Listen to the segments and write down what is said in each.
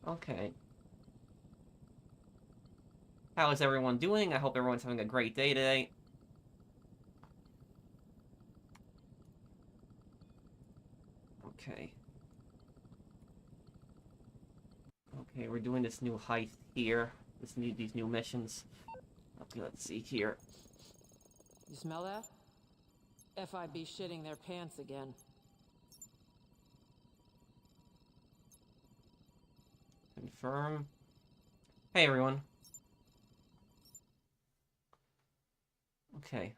Okay. How is everyone doing? I hope everyone's having a great day today. Okay. Okay, we're doing this new heist here. These new missions. Okay, let's see here. You smell that? FIB shitting their pants again. Confirm. Hey, everyone. Okay.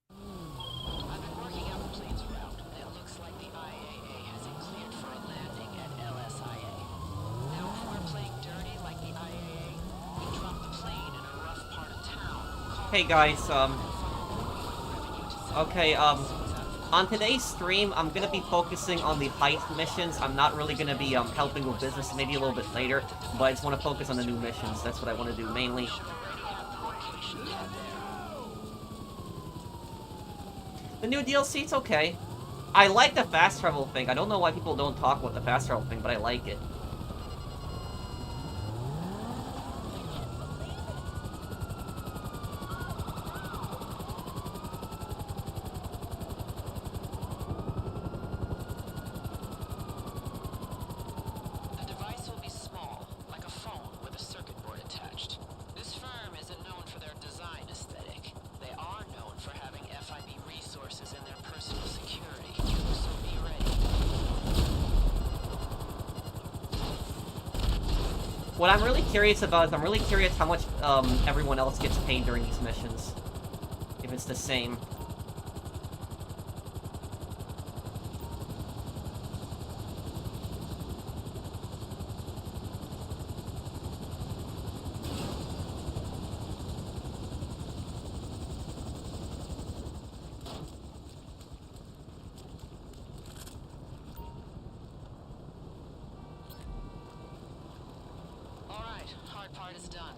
I've been working out the plane's route, and it looks like the IAA has it cleared for a landing at LSIA. Now, if we're playing dirty like the IAA, we drop the plane in a rough part of town. Hey, guys, okay, on today's stream, I'm gonna be focusing on the heist missions. I'm not really gonna be, helping with business, maybe a little bit later, but I just want to focus on the new missions. That's what I want to do, mainly. The new DLC, it's okay. I like the fast travel thing. I don't know why people don't talk about the fast travel thing, but I like it. The device will be small, like a phone with a circuit board attached. This firm isn't known for their design aesthetic. They are known for having FIB resources in their personal security, so be ready. What I'm really curious about is I'm really curious how much everyone else gets paid during these missions. If it's the same. Part is done.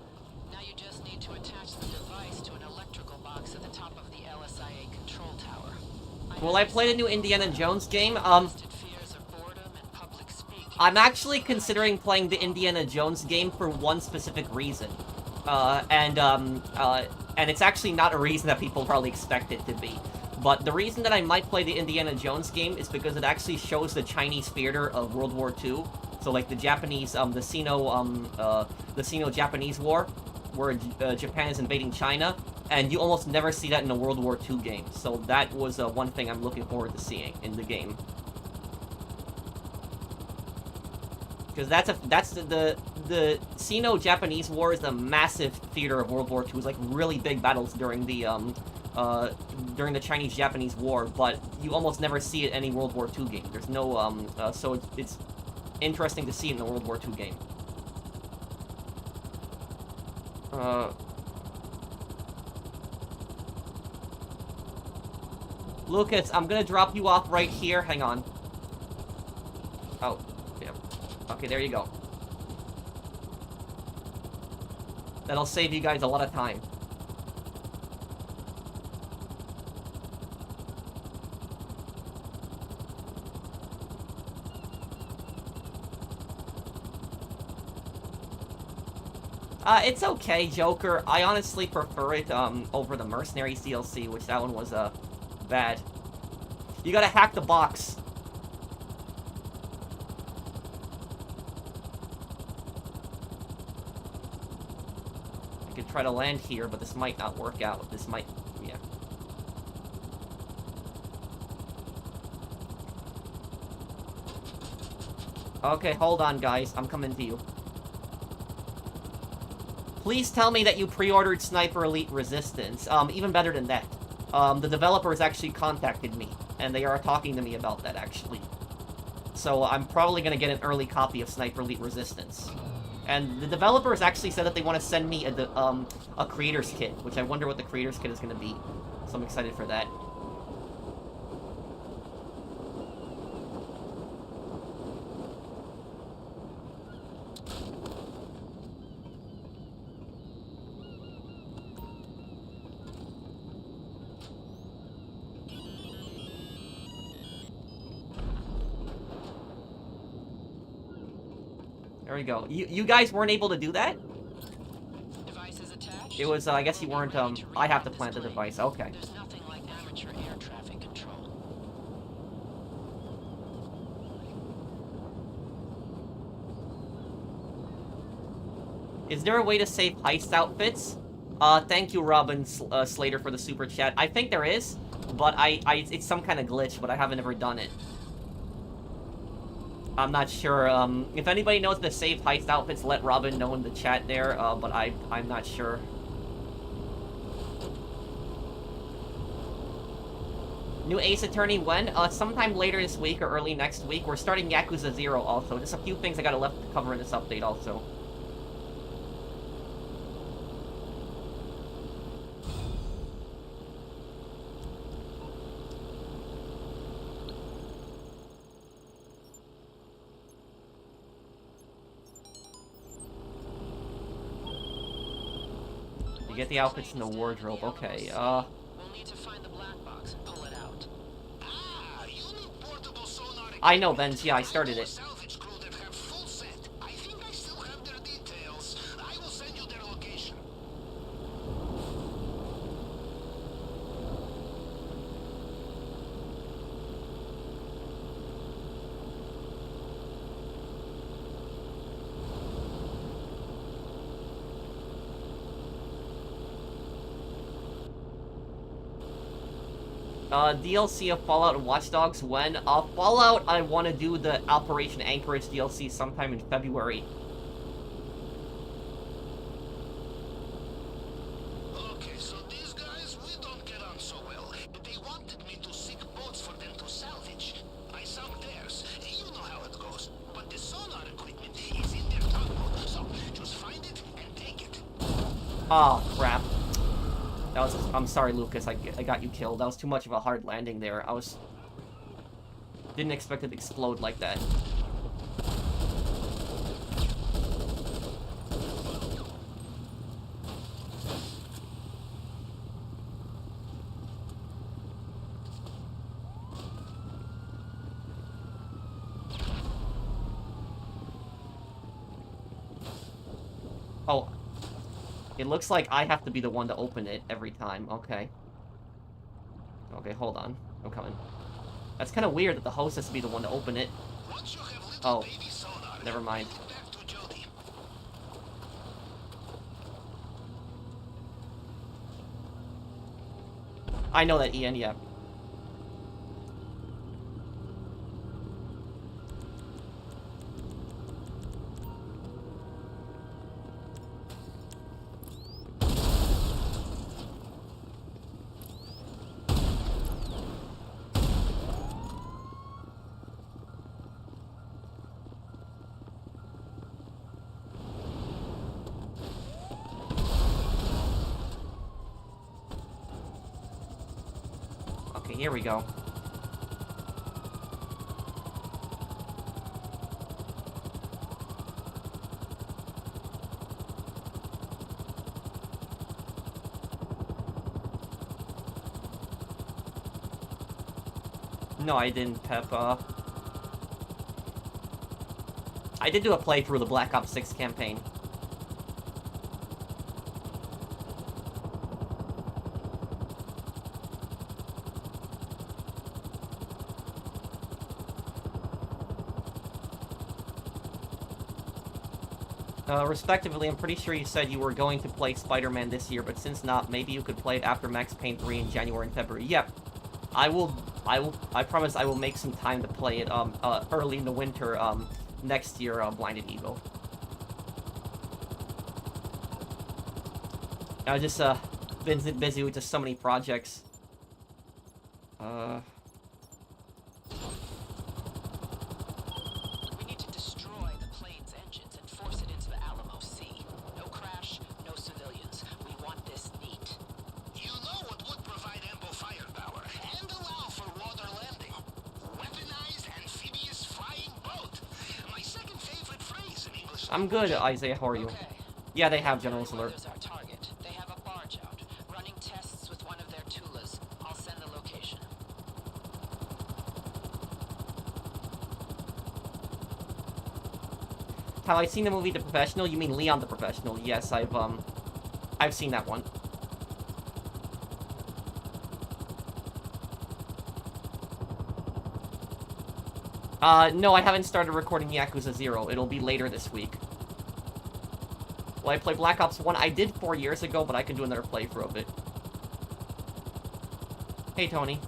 Now you just need to attach the device to an electrical box at the top of the LSIA control tower. Will I play the new Indiana Jones game? I'm actually considering playing the Indiana Jones game for one specific reason. And it's actually not a reason that people probably expect it to be. But the reason that I might play the Indiana Jones game is because it actually shows the Chinese theater of World War II. So, like, the Japanese, the Sino-Japanese War, where Japan is invading China, and you almost never see that in a World War II game. So that was one thing I'm looking forward to seeing in the game. Because the Sino-Japanese War is a massive theater of World War II. It's like really big battles during the Chinese-Japanese War, but you almost never see it in any World War II game. There's no so it's interesting to see in the World War II game. Lucas, I'm gonna drop you off right here. Hang on. Oh, yeah. Okay, there you go. That'll save you guys a lot of time. It's okay, Joker. I honestly prefer it, over the Mercenaries DLC, which that one was, bad. You gotta hack the box. I could try to land here, but this might not work out. This might... yeah. Okay, hold on, guys. I'm coming to you. Please tell me that you pre-ordered Sniper Elite Resistance. Even better than that. The developers actually contacted me, and they are talking to me about that, actually. So I'm probably gonna get an early copy of Sniper Elite Resistance. And the developers actually said that they want to send me a creator's kit, which I wonder what the creator's kit is gonna be. So I'm excited for that. There we go. You guys weren't able to do that? Device is attached. It was, I guess you We'll be weren't, ready to I have to reroute plant the this device. plane. Okay. There's nothing like amateur air traffic control. Is there a way to save heist outfits? Thank you, Robin Slater, for the super chat. I think there is, but it's some kind of glitch, but I haven't ever done it. I'm not sure. If anybody knows the save heist outfits, let Robin know in the chat there, but I'm not sure. New Ace Attorney when? Sometime later this week or early next week. We're starting Yakuza 0 also. Just a few things I got left to cover in this update also. You get the outfits in the wardrobe. Okay, We'll need to find the black box and pull it out. I know, Benz. Yeah, I started it. Salvage crew that have full set. I think I still have their details. I will send you their location. DLC of Fallout and Watch Dogs when? Fallout, I want to do the Operation Anchorage DLC sometime in February. Okay, so these guys, we don't get on so well. They wanted me to seek boats for them to salvage. I sunk theirs. You know how it goes. But the sonar equipment is in their tugboat, so just find it and take it. Oh, crap. That was... I'm sorry, Lucas. I got you killed. That was too much of a hard landing there. Didn't expect it to explode like that. Oh. It looks like I have to be the one to open it every time. Okay. Okay, hold on. I'm coming. That's kind of weird that the host has to be the one to open it. Oh. Never mind. I know that, Ian, yeah. Okay, here we go. No, I didn't, Pep. I did do a playthrough of the Black Ops 6 campaign. Respectively, I'm pretty sure you said you were going to play Spider-Man this year, but since not, maybe you could play it after Max Payne 3 in January and February. Yep. I promise I will make some time to play it, early in the winter, next year, Blinded Evo. I just, been busy with just so many projects. We need to destroy the plane's engines and force it into the Alamo Sea. No crash, no civilians. We want this neat. You know what would provide ample firepower and allow for water landing? Weaponized amphibious flying boat. My second favorite phrase in English. I'm good, Isaiah. How are you? Okay. Yeah, they have General's Very well, Alert. there's our target. They have a barge out, running tests with one of their Tulas. I'll send the location. Have I seen the movie The Professional? You mean Leon the Professional? Yes, I've seen that one. No, I haven't started recording Yakuza 0. It'll be later this week. Will I play Black Ops 1? I did 4 years ago, but I can do another playthrough of it. Hey, Tony.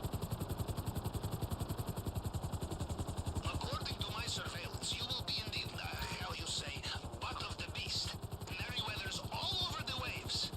According to my surveillance, you will be in the, how you say, butt of the beast. Merryweather's all over the waves.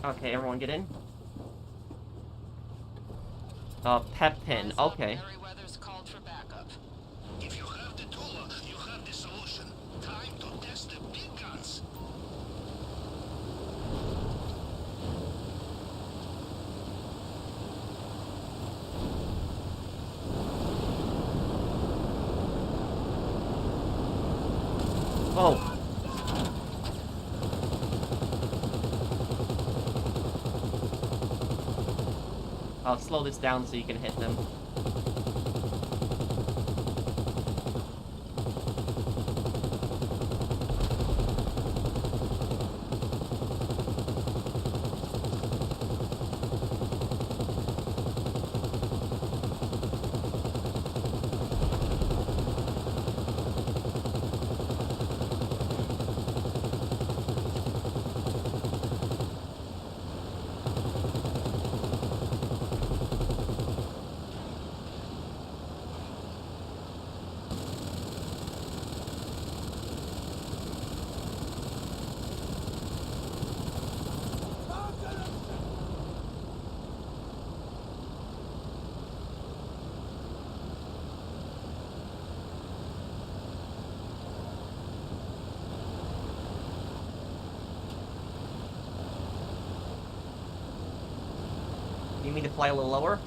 Okay, everyone get in. Pep pin. Okay. Merryweather's called for backup. If you have the tool, you have the solution. Time to test the big guns. Oh. I'll slow this down so you can hit them. You mean to fly a little lower?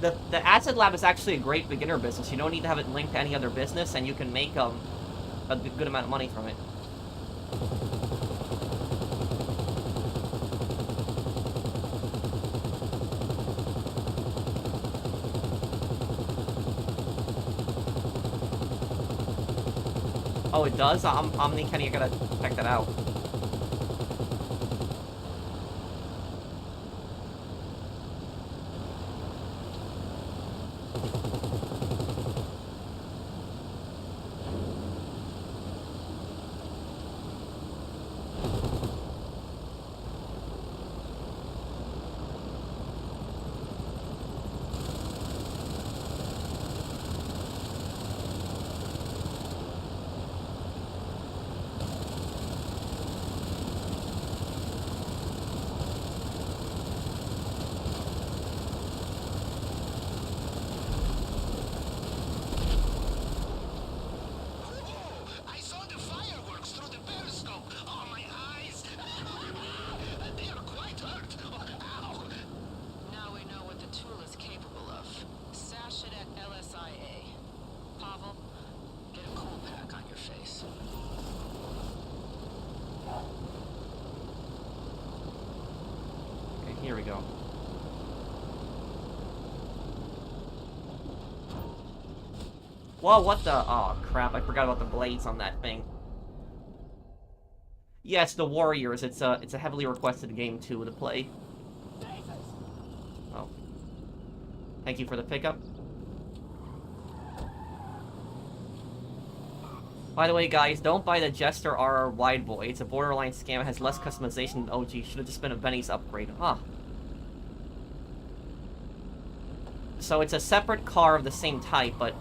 The Acid Lab is actually a great beginner business. You don't need to have it linked to any other business, and you can make a good amount of money from it. Oh, it does? Omni-Kenny, I gotta check that out. Here we go. Whoa, what the? Oh, crap, I forgot about the blades on that thing. Yes, the Warriors. It's a heavily requested game, too, to play. Oh. Thank you for the pickup. By the way, guys, don't buy the Jester RR Wide Boy. It's a borderline scam. It has less customization than OG. Should have just been a Benny's upgrade. Huh. So it's a separate car of the same type, but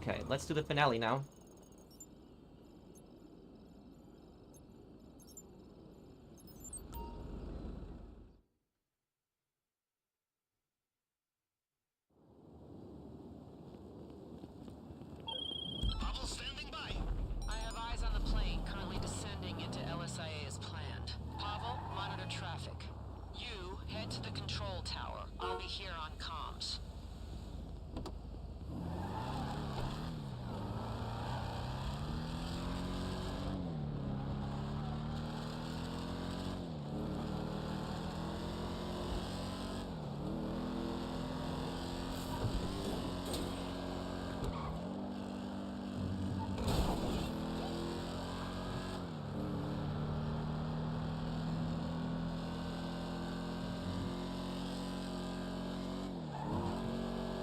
Okay, let's do the finale now. Pavel standing by. I have eyes on the plane currently descending into LSIA as planned. Pavel, monitor traffic. You head to the control tower. I'll be here on comms.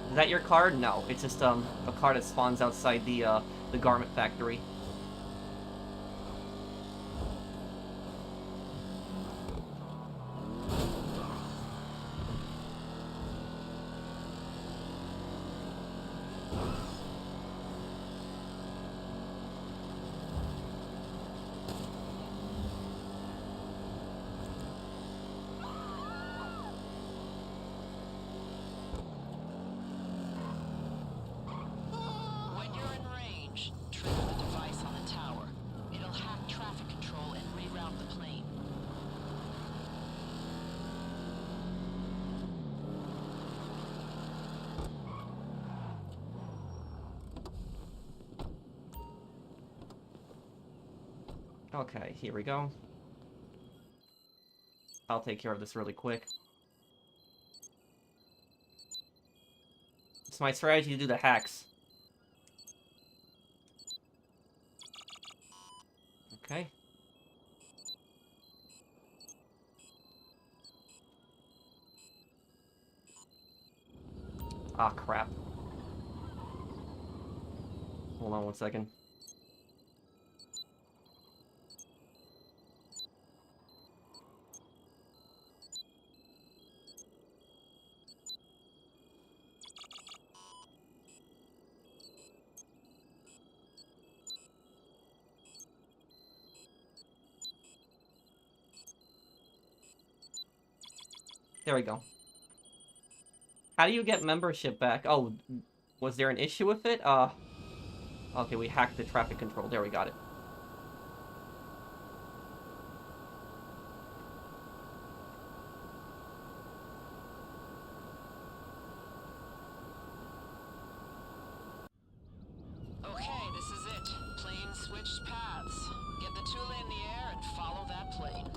Is that your card? No, it's just a card that spawns outside the garment factory. When you're in range, trigger the device on the tower. It'll hack traffic control and reroute the plane. Okay, here we go. I'll take care of this really quick. It's my strategy to do the hacks. Okay. Ah, crap. Hold on one second. There we go. How do you get membership back? Oh, was there an issue with it? Okay, we hacked the traffic control. There, we got it. Okay, this is it. Plane switched paths. Get the tool in the air and follow that plane.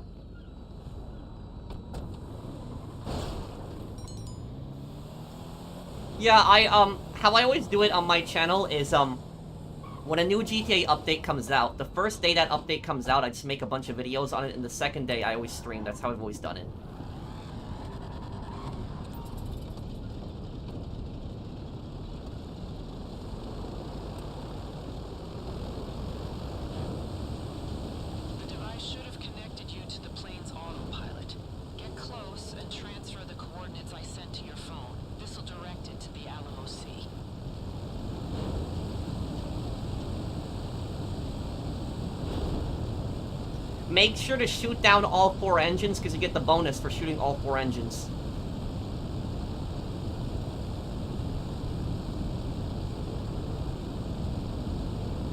Yeah, how I always do it on my channel is, when a new GTA update comes out, the first day that update comes out, I just make a bunch of videos on it, and the second day I always stream. That's how I've always done it. The device should have connected you to the plane's autopilot. Get close and transfer the coordinates I sent to your phone. This'll direct it to the Alamo Sea. Make sure to shoot down all 4 engines, because you get the bonus for shooting all 4 engines.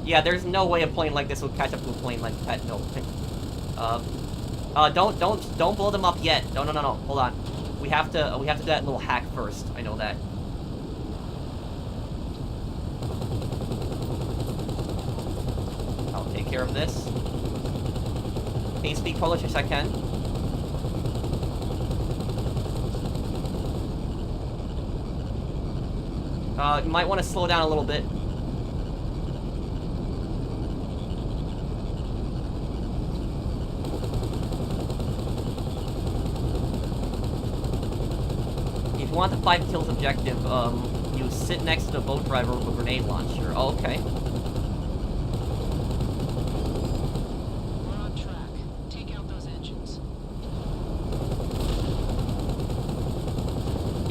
Yeah, there's no way a plane like this will catch up to a plane like that. No. Don't blow them up yet. No. Hold on. We have to do that little hack first. I know that. I'll take care of this. Can you speak Polish? Yes, I can. You might want to slow down a little bit. If you want the 5 kills objective, you sit next to the boat driver with a grenade launcher. Oh, okay. We're on track. Take out those engines.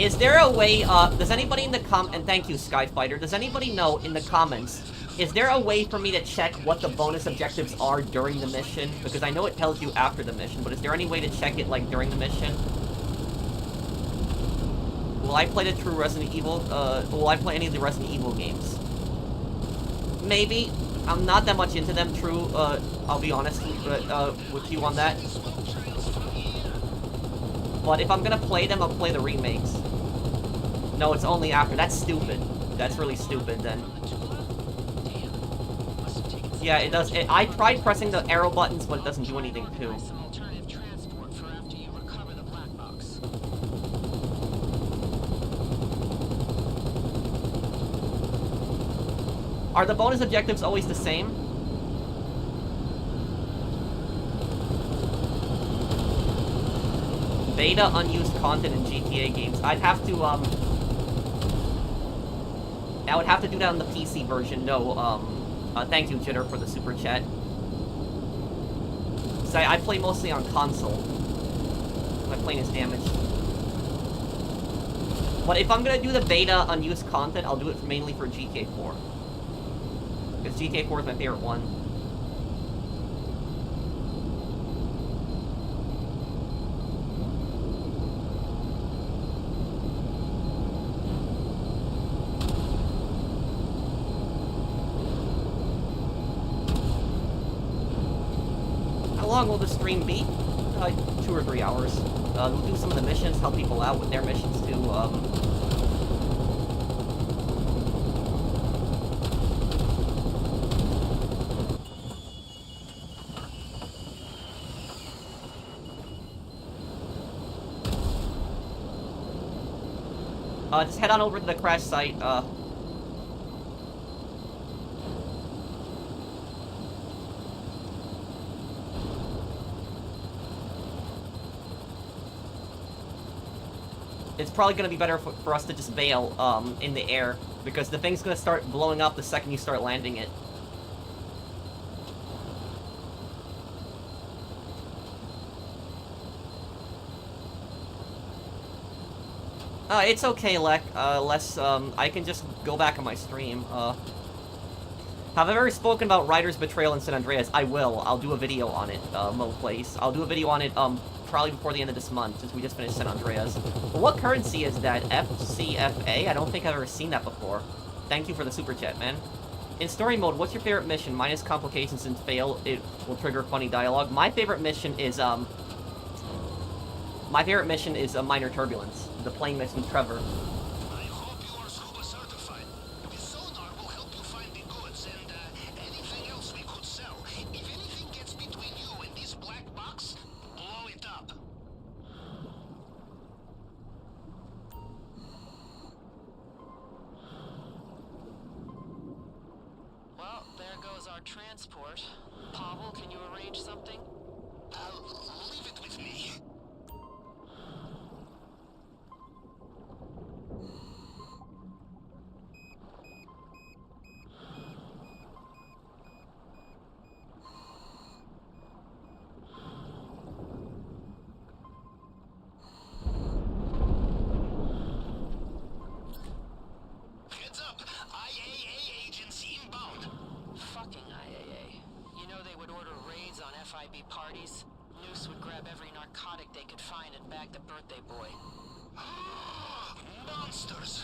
Is there a way, does anybody in the and thank you, Skyfighter, does anybody know in the comments, is there a way for me to check what the bonus objectives are during the mission? Because I know it tells you after the mission, but is there any way to check it, like, during the mission? Will I play the true Resident Evil, will I play any of the Resident Evil games? Maybe. I'm not that much into them, true, I'll be honest with you on that. But if I'm gonna play them, I'll play the remakes. No, it's only after. That's stupid. That's really stupid, then. Yeah, it does. I tried pressing the arrow buttons, but it doesn't do anything, too. Are the bonus objectives always the same? Beta unused content in GTA games. I'd have to, I would have to do that on the PC version. No, thank you, Jitter, for the super chat. So I play mostly on console. My plane is damaged. But if I'm gonna do the beta unused content, I'll do it mainly for GTA 4. Because GTA 4 is my favorite one. How long will the stream be? 2 or 3 hours. We'll do some of the missions, help people out with their missions too. Just head on over to the crash site. It's probably going to be better for us to just bail in the air, because the thing's going to start blowing up the second you start landing it. It's okay, Lek. I can just go back on my stream. Have I ever spoken about Ryder's betrayal in San Andreas? I will. I'll do a video on it, Mo-Place. I'll do a video on it, probably before the end of this month, since we just finished San Andreas. But what currency is that? FCFA? I don't think I've ever seen that before. Thank you for the super chat, man. In story mode, what's your favorite mission? Minus complications and fail, it will trigger funny dialogue. My favorite mission is, Minor Turbulence. The plane mission with Trevor. I hope you are scuba certified. The sonar will help you find the goods and anything else we could sell. If anything gets between you and this black box, blow it up. Well, there goes our transport. Pavel, can you arrange something? Leave it with me. Heads up! IAA agency inbound. Fucking IAA. You know they would order raids on FIB parties? Noose would grab every narcotic they could find and bag the birthday boy. Monsters!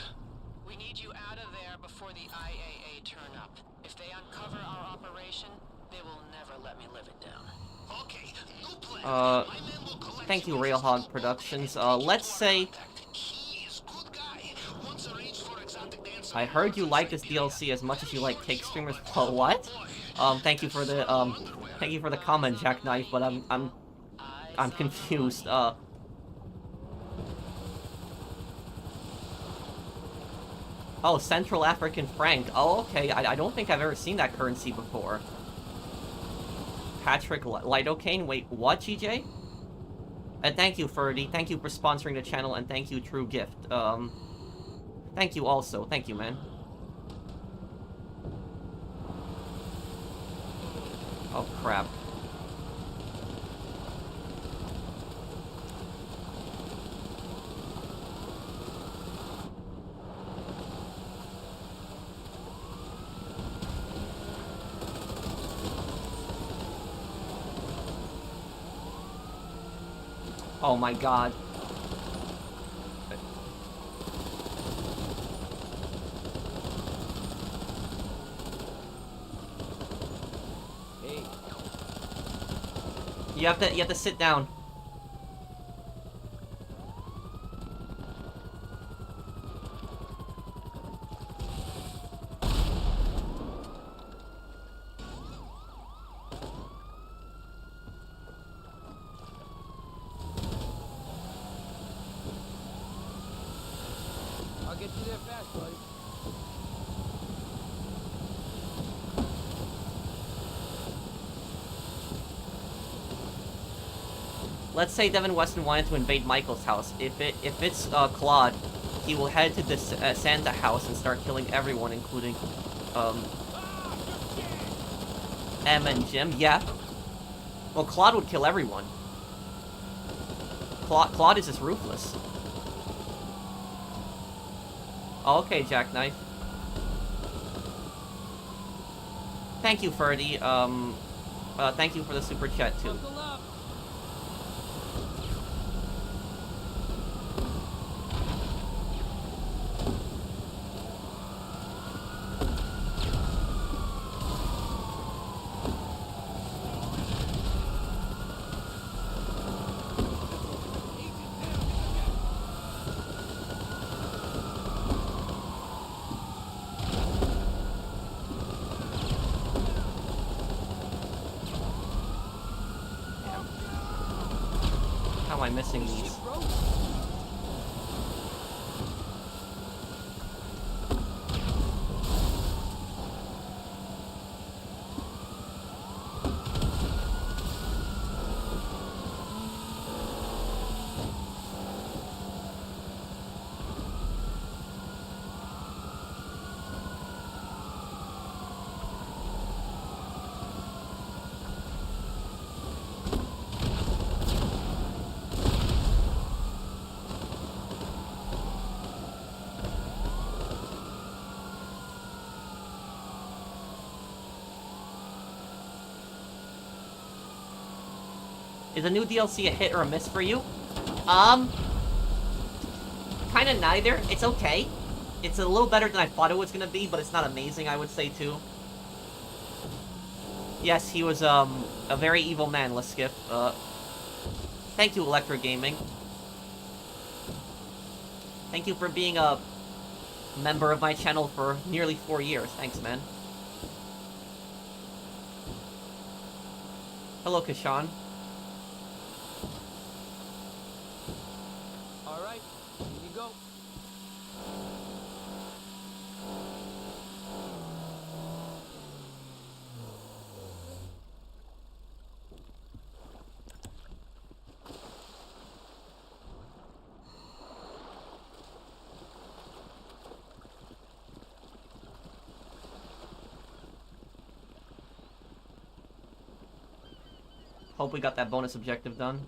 We need you out of there before the IAA turn up. If they uncover our operation, they will never let me live it down. Okay, new plan. My men will collect Thank you, on this Railhog mobile Productions. and Let's take say... contact. He is good guy. Once arranged for exotic dance I heard you like this DLC as much as you like cake streamers. What? Thank you for the comment, Jackknife, but I'm confused. Oh, Central African franc. Oh, okay. I don't think I've ever seen that currency before. Patrick Lidocaine. Wait, what, GJ? And thank you, Ferdy. Thank you for sponsoring the channel, and thank you, True Gift. Thank you also. Thank you, man. Oh, crap. Oh my god. Hey. You have to sit down. I'll get you there fast, buddy. Let's say Devin Weston wanted to invade Michael's house. If it's Claude, he will head to this Santa house and start killing everyone, including Em and Jim. Yeah. Well, Claude would kill everyone. Claude is just ruthless. Oh, okay, Jackknife. Thank you, Ferdy. Thank you for the super chat too. Buckle up. How am I missing these? Shit, bro. Is the new DLC a hit or a miss for you? Kinda neither. It's okay. It's a little better than I thought it was gonna be, but it's not amazing, I would say, too. Yes, he was, a very evil man, Liskif. Thank you, Electra Gaming. Thank you for being a member of my channel for nearly 4 years. Thanks, man. Hello, Kashan. All right, here you go. Hope we got that bonus objective done.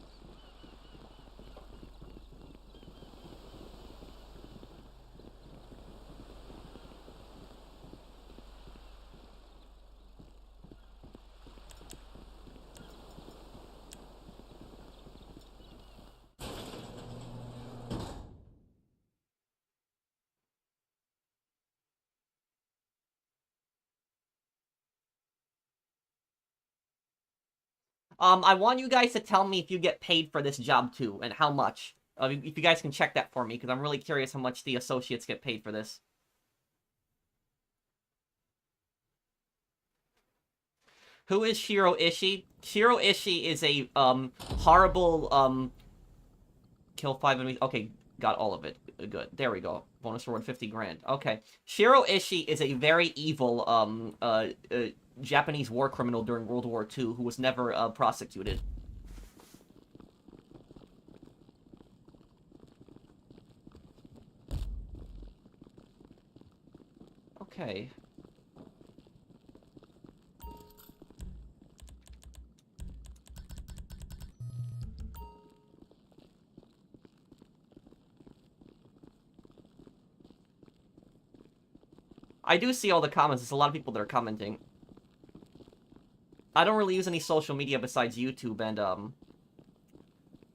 I want you guys to tell me if you get paid for this job too, and how much. If you guys can check that for me, because I'm really curious how much the associates get paid for this. Who is Shiro Ishii? Shiro Ishii is a, horrible, kill 5 enemies. Okay, got all of it. Good. There we go. Bonus reward 50 grand. Okay. Shiro Ishii is a very evil, Japanese war criminal during World War II who was never, prosecuted. Okay. I do see all the comments. There's a lot of people that are commenting. I don't really use any social media besides YouTube and,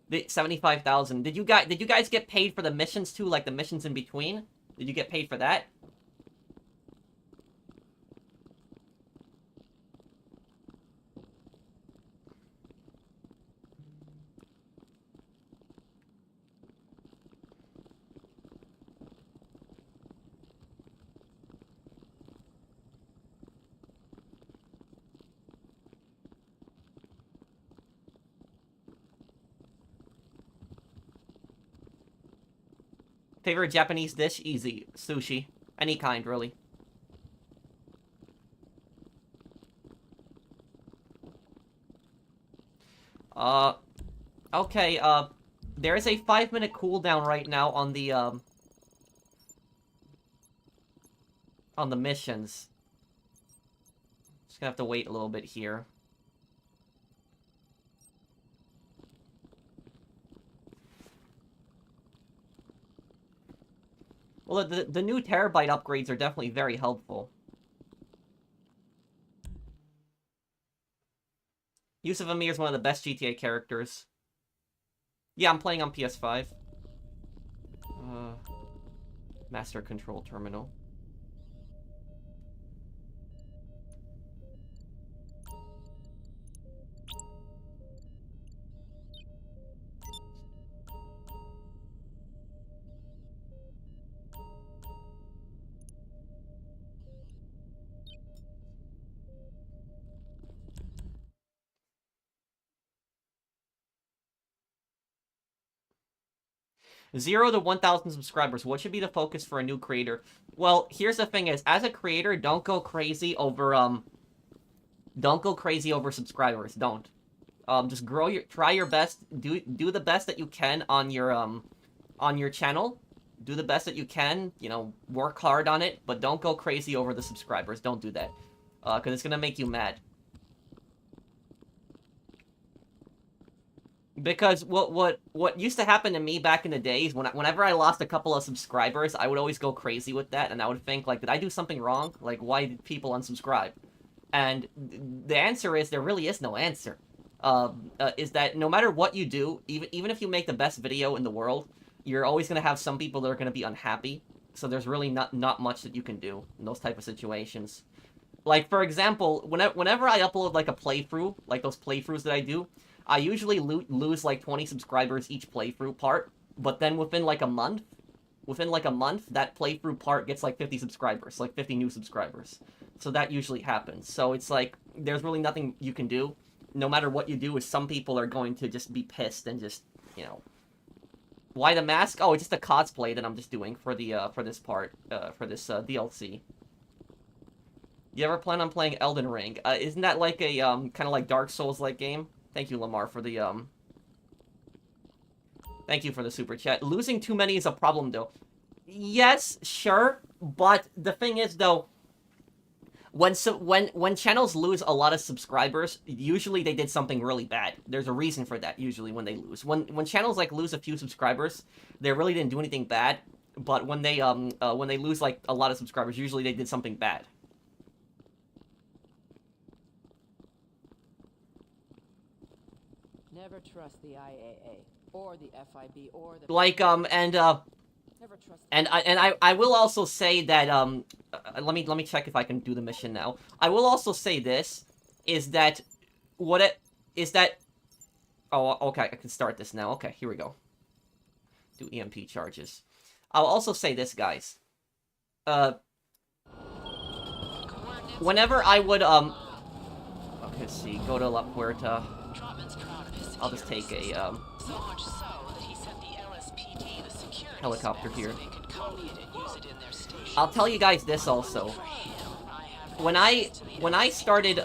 The 75,000. Did you guys get paid for the missions too, like the missions in between? Did you get paid for that? Favorite Japanese dish? Easy. Sushi. Any kind, really. Okay, there is a 5-minute cooldown right now on the missions. Just gonna have to wait a little bit here. Well, the new terabyte upgrades are definitely very helpful. Yusuf Amir is one of the best GTA characters. Yeah, I'm playing on PS5. Master Control Terminal. Zero to 1,000 subscribers. What should be the focus for a new creator? Well, here's the thing is, as a creator, don't go crazy over subscribers. Don't. Just try your best. Do the best that you can on your channel. Do the best that you can. You know, work hard on it, but don't go crazy over the subscribers. Don't do that, because it's gonna make you mad. Because what used to happen to me back in the days, whenever I lost a couple of subscribers, I would always go crazy with that, and I would think, like, did I do something wrong? Like, why did people unsubscribe? And the answer is, there really is no answer. Is that no matter what you do, even if you make the best video in the world, you're always going to have some people that are going to be unhappy. So there's really not much that you can do in those type of situations. Like, for example, whenever I upload, like, a playthrough, like those playthroughs that I do, I usually lose like 20 subscribers each playthrough part, but then within like a month, that playthrough part gets like 50 subscribers, like 50 new subscribers. So that usually happens. So it's like, there's really nothing you can do. No matter what you do, is some people are going to just be pissed and just, you know. Why the mask? Oh, it's just a cosplay that I'm just doing for the, for this part, for this, DLC. You ever plan on playing Elden Ring? Isn't that like a, kind of like Dark Souls-like game? Thank you, Lamar, for the, Thank you for the super chat. Losing too many is a problem, though. Yes, sure, but the thing is, though, when channels lose a lot of subscribers, usually they did something really bad. There's a reason for that, usually, when they lose. When channels, like, lose a few subscribers, they really didn't do anything bad, but when they lose, like, a lot of subscribers, usually they did something bad. Never trust the IAA or the FIB or the Like Never trust and I will also say that let me check if I can do the mission now. I will also say this is that oh, okay, I can start this now. Okay, here we go. Do EMP charges. I'll also say this, guys. Whenever I would okay, let's see, go to La Puerta. I'll just take a so much so that he sent the LSPD the security helicopter specs here. so they could copy it and use it in their station. I'll tell you guys this also. When I started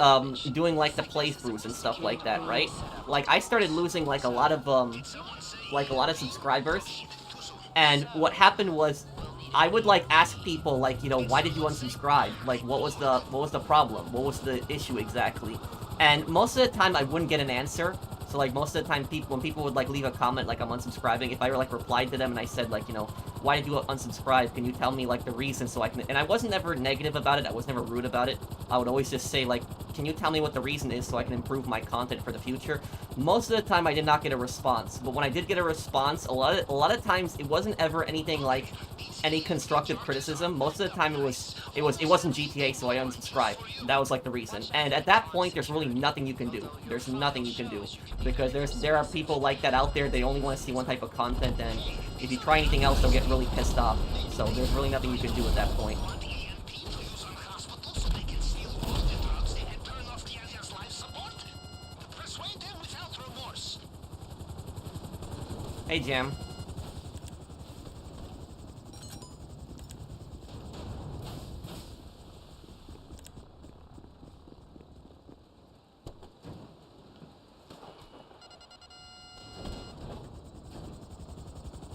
doing like the playthroughs and stuff like that, right? Like I started losing like a lot of subscribers. And what happened was I would like ask people like, you know, why did you unsubscribe? Like what was the problem? What was the issue exactly? And most of the time I wouldn't get an answer. So like most of the time when people would like leave a comment like I'm unsubscribing, if I like replied to them and I said like, you know, why did you unsubscribe? Can you tell me, like, the reason so I can... And I wasn't ever negative about it. I was never rude about it. I would always just say, like, can you tell me what the reason is so I can improve my content for the future? Most of the time, I did not get a response. But when I did get a response, a lot of times, it wasn't ever anything, like, any constructive criticism. Most of the time, it wasn't GTA, so I unsubscribed. That was, like, the reason. And at that point, there's really nothing you can do. There's nothing you can do. Because there are people like that out there. They only want to see one type of content, and if you try anything else, they'll get really pissed off. So there's really nothing you can do at that point. Hey, Jam.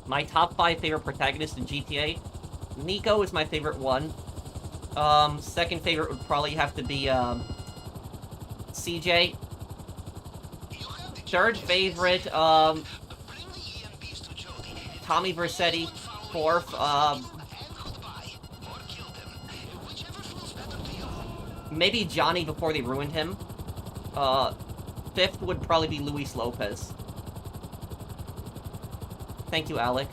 My top 5 favorite protagonists in GTA? Nico is my favorite one. Second favorite would probably have to be, CJ. Third favorite, Tommy Vercetti. Fourth, maybe Johnny before they ruined him. Fifth would probably be Luis Lopez. Thank you, Alec.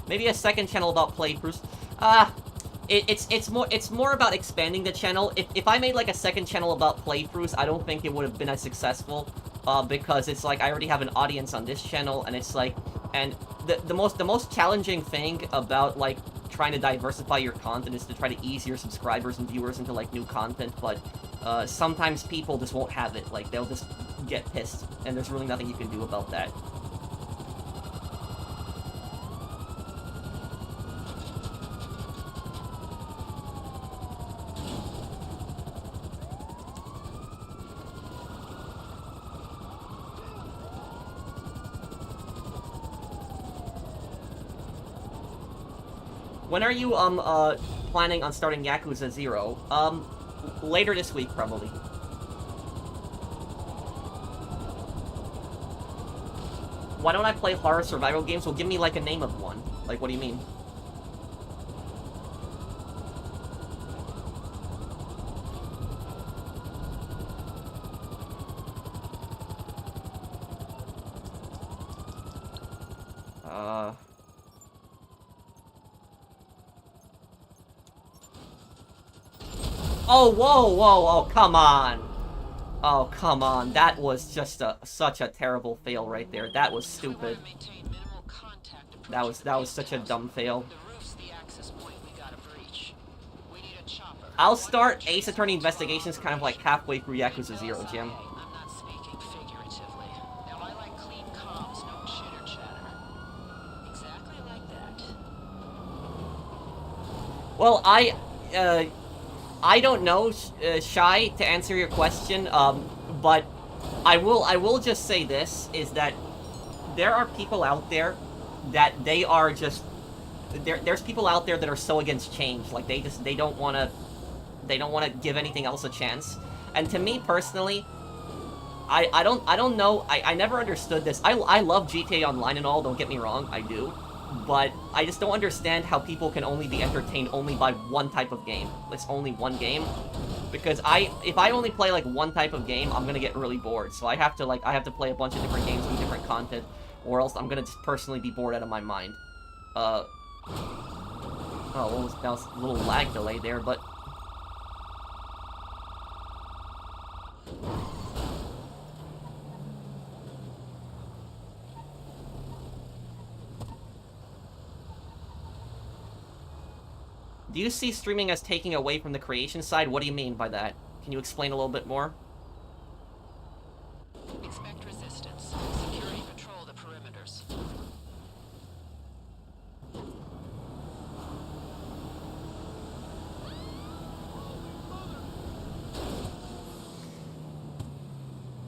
Maybe a second channel about playthroughs. It's more about expanding the channel. If I made like a second channel about playthroughs, I don't think it would have been as successful. Because it's like I already have an audience on this channel, and it's like, and the most challenging thing about like trying to diversify your content is to try to ease your subscribers and viewers into like new content. But sometimes people just won't have it. Like they'll just get pissed, and there's really nothing you can do about that. When are you, planning on starting Yakuza 0? Later this week, probably. Why don't I play horror survival games? Well, give me, like, a name of one. Like, what do you mean? Oh, whoa, whoa, oh, come on. Oh, come on. That was just such a terrible fail right there. That was stupid. That was such a dumb fail. I'll start Ace Attorney Investigations kind of like halfway through Yakuza 0, Jim. Well, I don't know, Shy, to answer your question, but I will just say this, is that there are people out there that they are just, there's people out there that are so against change, like they don't want to give anything else a chance. And to me personally, I don't know, I never understood this. I love GTA Online and all, don't get me wrong, I do. But I just don't understand how people can only be entertained only by one type of game. It's only one game. Because if I only play like one type of game, I'm gonna get really bored. So I have to play a bunch of different games with different content, or else I'm gonna just personally be bored out of my mind. Oh, that was a little lag delay there, but do you see streaming as taking away from the creation side? What do you mean by that? Can you explain a little bit more? Expect resistance. Security patrol the perimeters.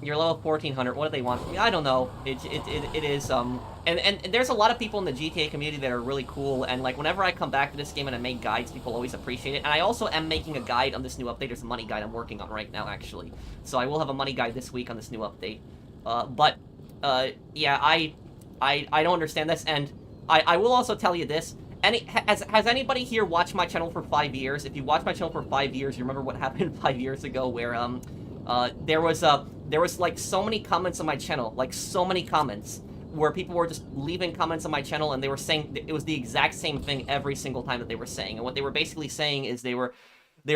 You're level 1400. What do they want from me? I don't know. It is, and there's a lot of people in the GTA community that are really cool, and, like, whenever I come back to this game and I make guides, people always appreciate it. And I also am making a guide on this new update. There's a money guide I'm working on right now, actually. So I will have a money guide this week on this new update. Yeah, I don't understand this, and I will also tell you this. Has anybody here watched my channel for 5 years? If you watched my channel for 5 years, you remember what happened 5 years ago, where there was like so many comments on my channel, like so many comments, where people were just leaving comments on my channel, and they were saying it was the exact same thing every single time that they were saying. And what they were basically saying is they were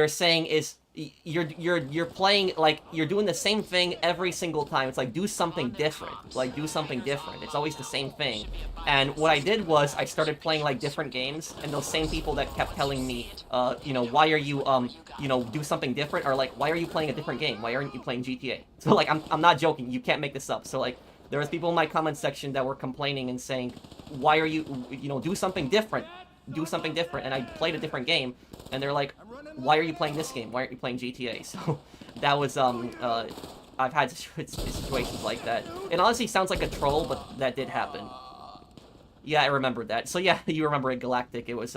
saying is you're playing, like, you're doing the same thing every single time. It's like, do something different. Like, do something different. It's always the same thing. And what I did was I started playing like different games, and those same people that kept telling me, you know, why are you you know, do something different, or like, why are you playing a different game? Why aren't you playing GTA? So like, I'm not joking. You can't make this up. So like, there was people in my comment section that were complaining and saying, why are you know, do something different. Do something different. And I played a different game, and they're like, why are you playing this game? Why aren't you playing GTA? So that was I've had situations like that. It honestly sounds like a troll, but that did happen. Yeah, I remembered that. So yeah, you remember it, Galactic. It was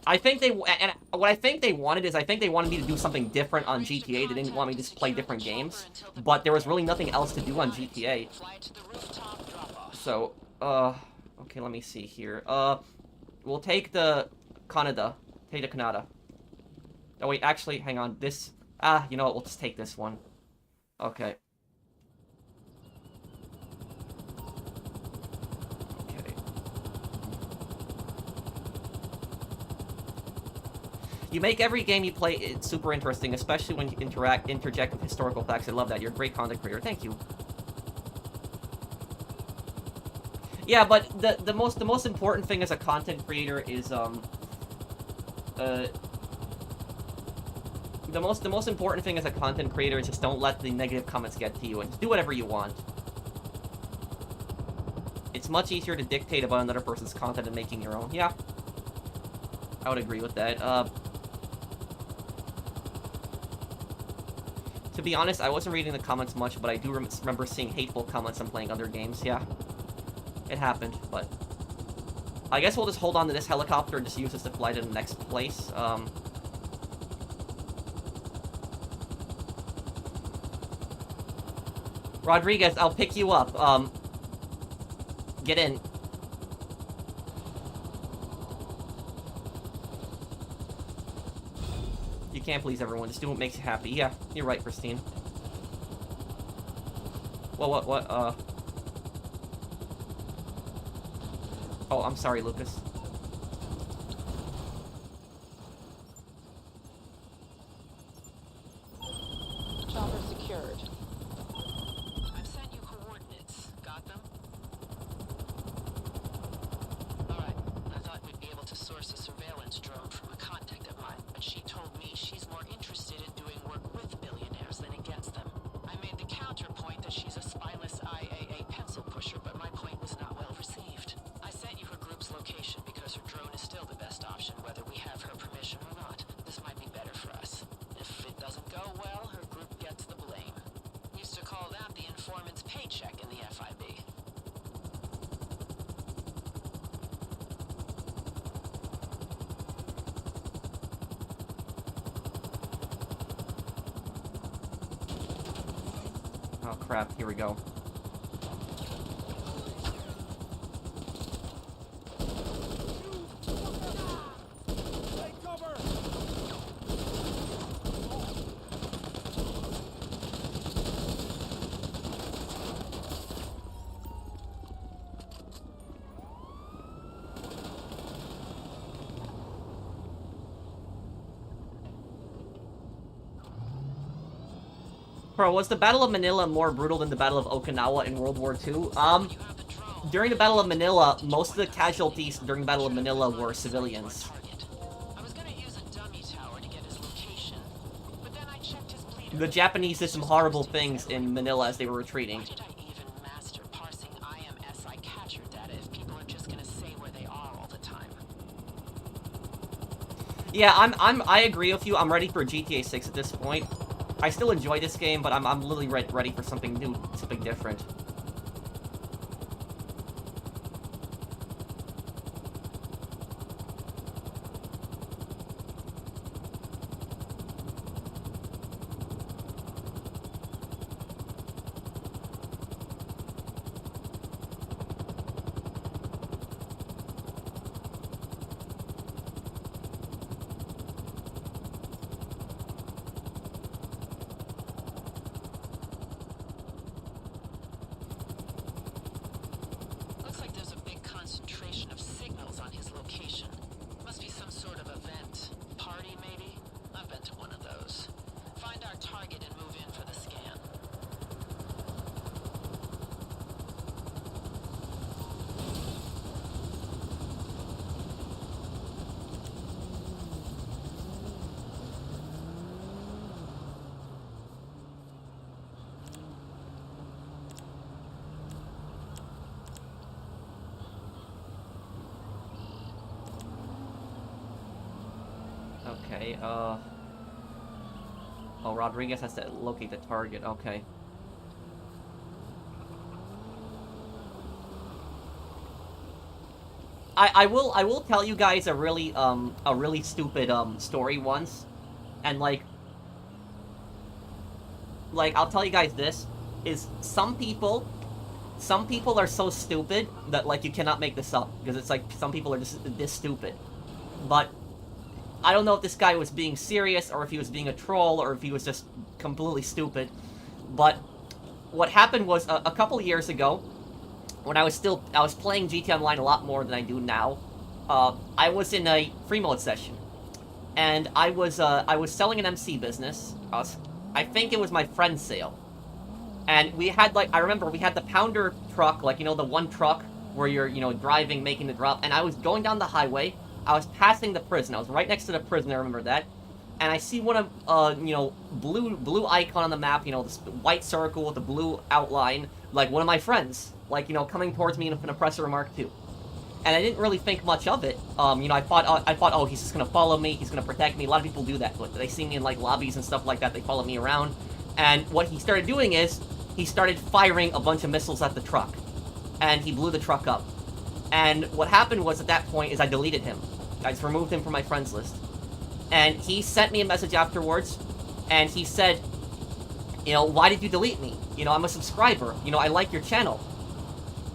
I think they, and what I think they wanted is, I think they wanted me to do something different on GTA. They didn't want me to just play different games, but there was really nothing else to do on GTA. So, okay, let me see here. We'll take the Canada. Take the Canada. Oh wait, actually, hang on. This, you know what? We'll just take this one. Okay. You make every game you play it's super interesting, especially when you interject with historical facts. I love that. You're a great content creator. Thank you. Yeah, but the most important thing as a content creator is the most important thing as a content creator is just don't let the negative comments get to you, and just do whatever you want. It's much easier to dictate about another person's content than making your own. Yeah, I would agree with that. To be honest, I wasn't reading the comments much, but I do remember seeing hateful comments on playing other games. Yeah, it happened, but I guess we'll just hold on to this helicopter and just use this to fly to the next place. Rodriguez, I'll pick you up. Get in. You can't please everyone. Just do what makes you happy. Yeah, you're right, Christine. Well, what, Oh, I'm sorry, Lucas. Chopper secured. I've sent you coordinates. Got them? Alright. I thought we'd be able to source a surveillance drone from a contact of mine, but she told me she's more interested in doing work with billionaires than against them. I made the counterpoint that she's a spineless IAA pencil pusher, but my point was not well received. I sent you her group's location because her drone is still the best option, whether we have her permission or not. This might be better for us. If it doesn't go well, her group gets the blame. Used to call that the informant's paycheck in the FIB. Oh crap, here we go. Bro, was the Battle of Manila more brutal than the Battle of Okinawa in World War II? During the Battle of Manila, most of the casualties during the Battle of Manila were civilians. I was gonna use a dummy tower to get his location, but then I checked his bleeder. The Japanese did some horrible things in Manila as they were retreating. Why did I even master parsing IMSI capture data if people are just gonna say where they are all the time? Yeah, I agree with you. I'm ready for GTA 6 at this point. I still enjoy this game, but I'm literally ready for something new, something different. Okay, Oh, Rodriguez has to locate the target, okay. I will tell you guys a really stupid, story once. And, I'll tell you guys this, is some people are so stupid that, like, you cannot make this up. Because it's like, some people are just this stupid. But I don't know if this guy was being serious, or if he was being a troll, or if he was just completely stupid. But what happened was, a couple years ago, when I was playing GT Online a lot more than I do now, I was in a free mode session. And I was selling an MC business. I think it was my friend's sale. And we had, like, I remember we had the pounder truck, like, you know, the one truck where you're, you know, driving, making the drop. And I was going down the highway. I was passing the prison. I was right next to the prison, I remember that. And I see one of, you know, blue icon on the map, you know, this white circle with a blue outline, like one of my friends, like, you know, coming towards me in an Oppressor Mark II. And I didn't really think much of it. You know, I thought, oh, he's just gonna follow me, he's gonna protect me. A lot of people do that. They see me in, like, lobbies and stuff like that, they follow me around. And what he started doing is, he started firing a bunch of missiles at the truck. And he blew the truck up. And what happened was, at that point, is I deleted him. I just removed him from my friends list. And he sent me a message afterwards, and he said, you know, why did you delete me? You know, I'm a subscriber. You know, I like your channel.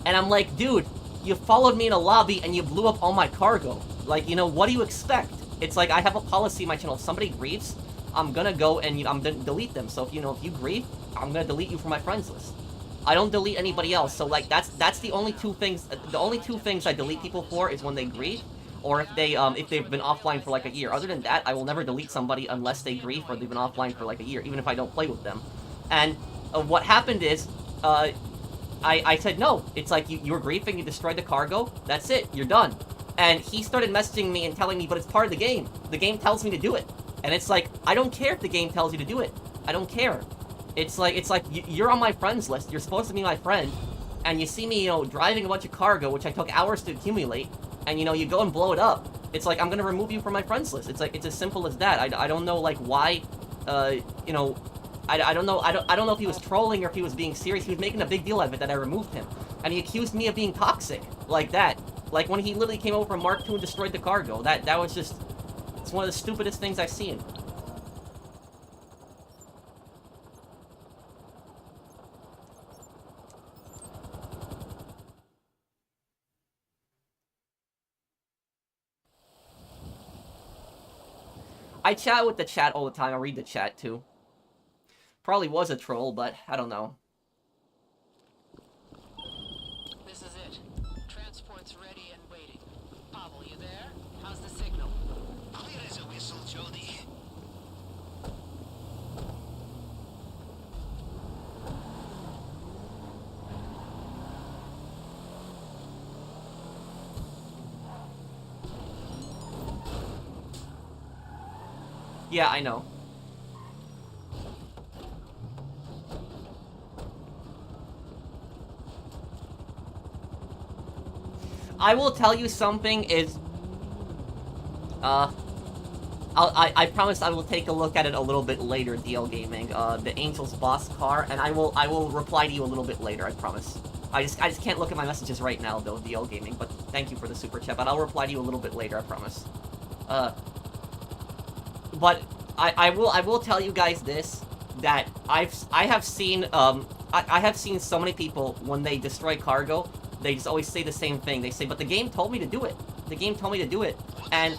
And I'm like, dude, you followed me in a lobby and you blew up all my cargo. Like, you know, what do you expect? It's like, I have a policy in my channel. If somebody grieves, I'm gonna go and, you know, I'm gonna delete them. So if, you know, if you grieve, I'm gonna delete you from my friends list. I don't delete anybody else. So, like, that's the only two things I delete people for is when they grieve, or if they've been offline for like a year. Other than that, I will never delete somebody unless they grieve or they've been offline for like a year, even if I don't play with them. And what happened is, I said no. It's like, you were griefing, you destroyed the cargo, that's it, you're done. And he started messaging me and telling me, but it's part of the game. The game tells me to do it. And it's like, I don't care if the game tells you to do it. I don't care. It's like you're on my friends list, you're supposed to be my friend, and you see me, you know, driving a bunch of cargo, which I took hours to accumulate, and, you know, you go and blow it up. It's like, I'm gonna remove you from my friends list. It's like, it's as simple as that. I don't know, like, why, you know, I don't know if he was trolling or if he was being serious. He was making a big deal out of it that I removed him. And he accused me of being toxic, like that. Like, when he literally came over from Mark II and destroyed the cargo. That was just, it's one of the stupidest things I've seen. I chat with the chat all the time. I read the chat, too. Probably was a troll, but I don't know. This is it. Transport's ready and waiting. Pavel, you there? How's the signal? Clear as a whistle, Jody. Yeah, I know. I will tell you something is, I promise I will take a look at it a little bit later, DL Gaming, the Angel's boss car, and I will reply to you a little bit later, I promise. I just can't look at my messages right now, though, DL Gaming, but thank you for the super chat, but I'll reply to you a little bit later, I promise. But I will tell you guys this, that I have seen so many people, when they destroy cargo, they just always say the same thing. They say, but the game told me to do it. The game told me to do it. And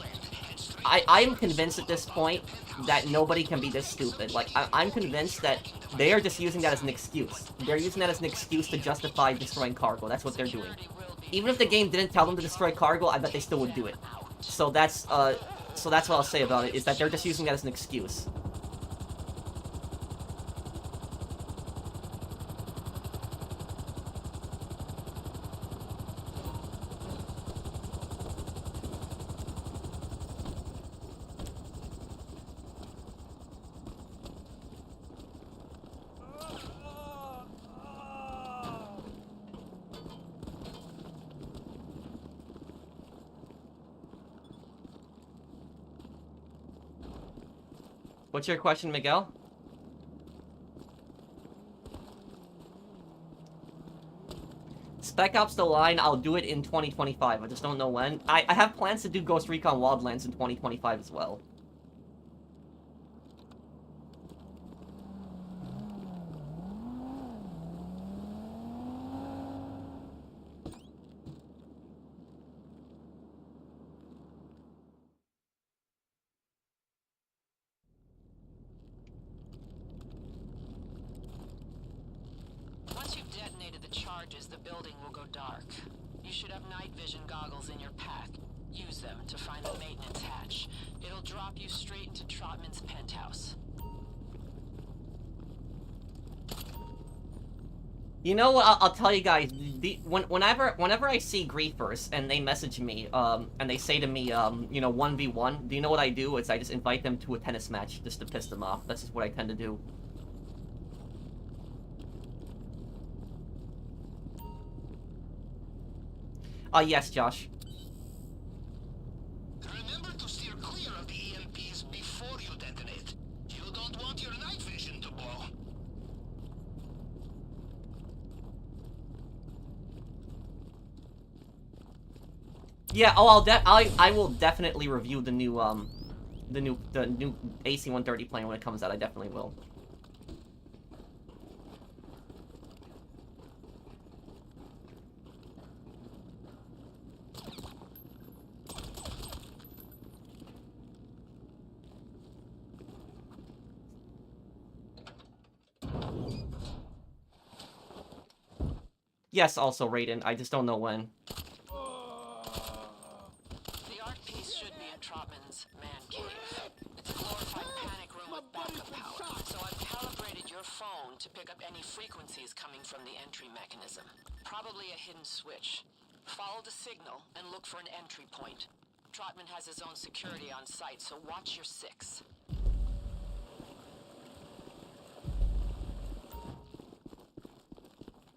I am convinced at this point that nobody can be this stupid. Like, I'm convinced that they are just using that as an excuse. They're using that as an excuse to justify destroying cargo. That's what they're doing. Even if the game didn't tell them to destroy cargo, I bet they still would do it. So that's what I'll say about it, is that they're just using that as an excuse. What's your question, Miguel? Spec Ops The Line, I'll do it in 2025. I just don't know when. I have plans to do Ghost Recon Wildlands in 2025 as well. Once you've detonated the charges, the building will go dark. You should have night vision goggles in your pack. Use them to find the maintenance hatch. It'll drop you straight into Trotman's penthouse. You know what? I'll tell you guys. Whenever I see griefers and they message me, and they say to me, you know, 1v1. Do you know what I do? Is I just invite them to a tennis match just to piss them off. That's just what I tend to do. Yes, Josh. Remember to steer clear of the EMPs before you detonate. You don't want your night vision to blow. Yeah. Oh, I will definitely review the new AC-130 plane when it comes out. I definitely will. Yes, also Raiden. I just don't know when. The art piece should be in Trotman's man cave. It's a glorified panic room with backup power. So I've calibrated your phone to pick up any frequencies coming from the entry mechanism. Probably a hidden switch. Follow the signal and look for an entry point. Trotman has his own security on site, so watch your six.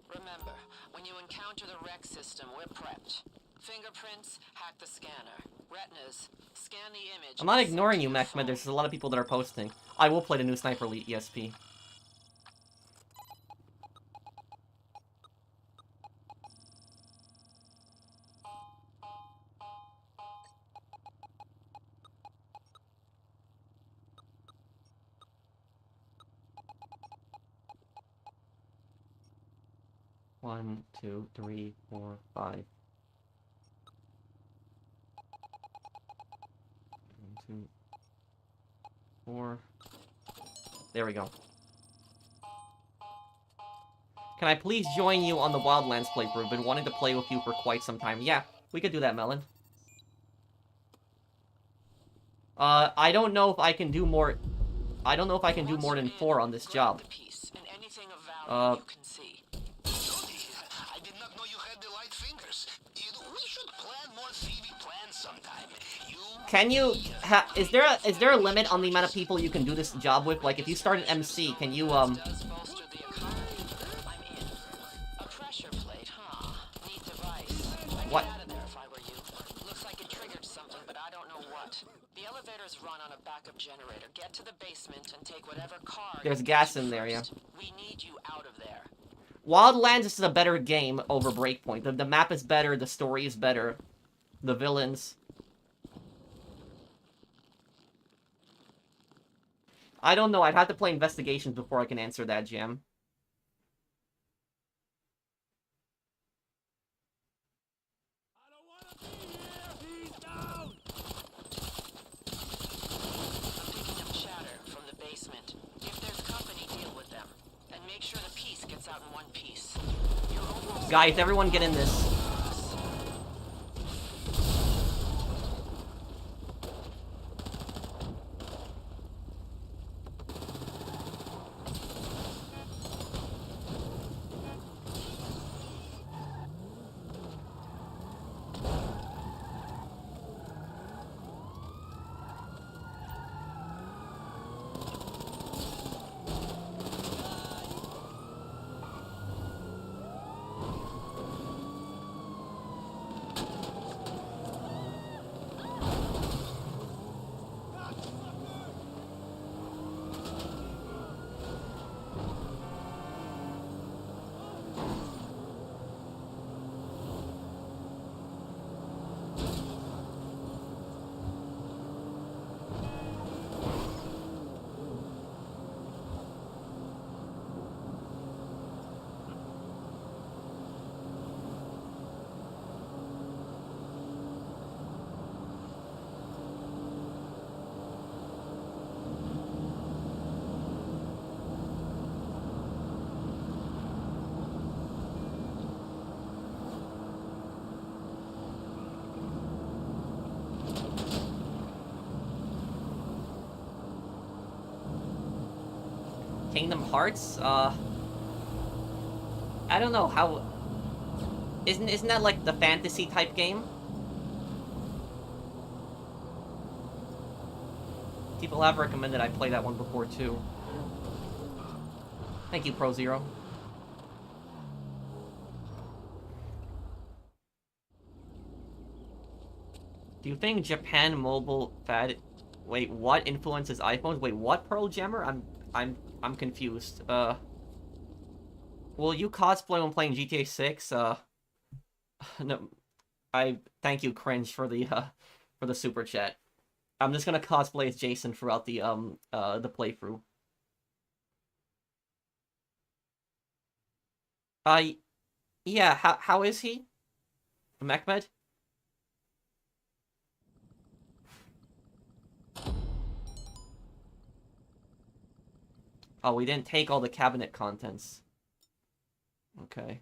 Remember, when you encounter the rec system, we're prepped. Fingerprints, hack the scanner. Retinas, scan the image. I'm not ignoring you, Mechmed. There's a lot of people that are posting. I will play the new Sniper Elite ESP. One, two, three, 4, 5. 1, 2, 4. There we go. Can I please join you on the Wildlands playthrough? Been wanting to play with you for quite some time. Yeah, we could do that, Melon. I don't know if I can do more. I don't know if I can do more than 4 on this job. I did not know you had the light fingers. We should plan more CV plans sometime. Can you? Is there a limit on the amount of people you can do this job with? Like, if you start an MC, can you What? Looks like it triggered something, but I don't know what. The elevators run on a backup generator. Get to the basement and take whatever car. There's gas in there, yeah. We need you out of there. Wildlands is a better game over Breakpoint. The map is better, the story is better. The villains. I don't know, I'd have to play Investigations before I can answer that, Jam. Guys, everyone get in this. Kingdom Hearts? I don't know how... Isn't that like the fantasy type game? People have recommended I play that one before too. Thank you, Pro Zero. Do you think Japan mobile fad... Wait, what influences iPhones? Wait, what, Pearl Jammer? I'm confused. Will you cosplay when playing GTA 6? No, I thank you, Cringe, for the super chat. I'm just gonna cosplay as Jason throughout the playthrough. Yeah, how is he? Mehmed? Oh, we didn't take all the cabinet contents. Okay.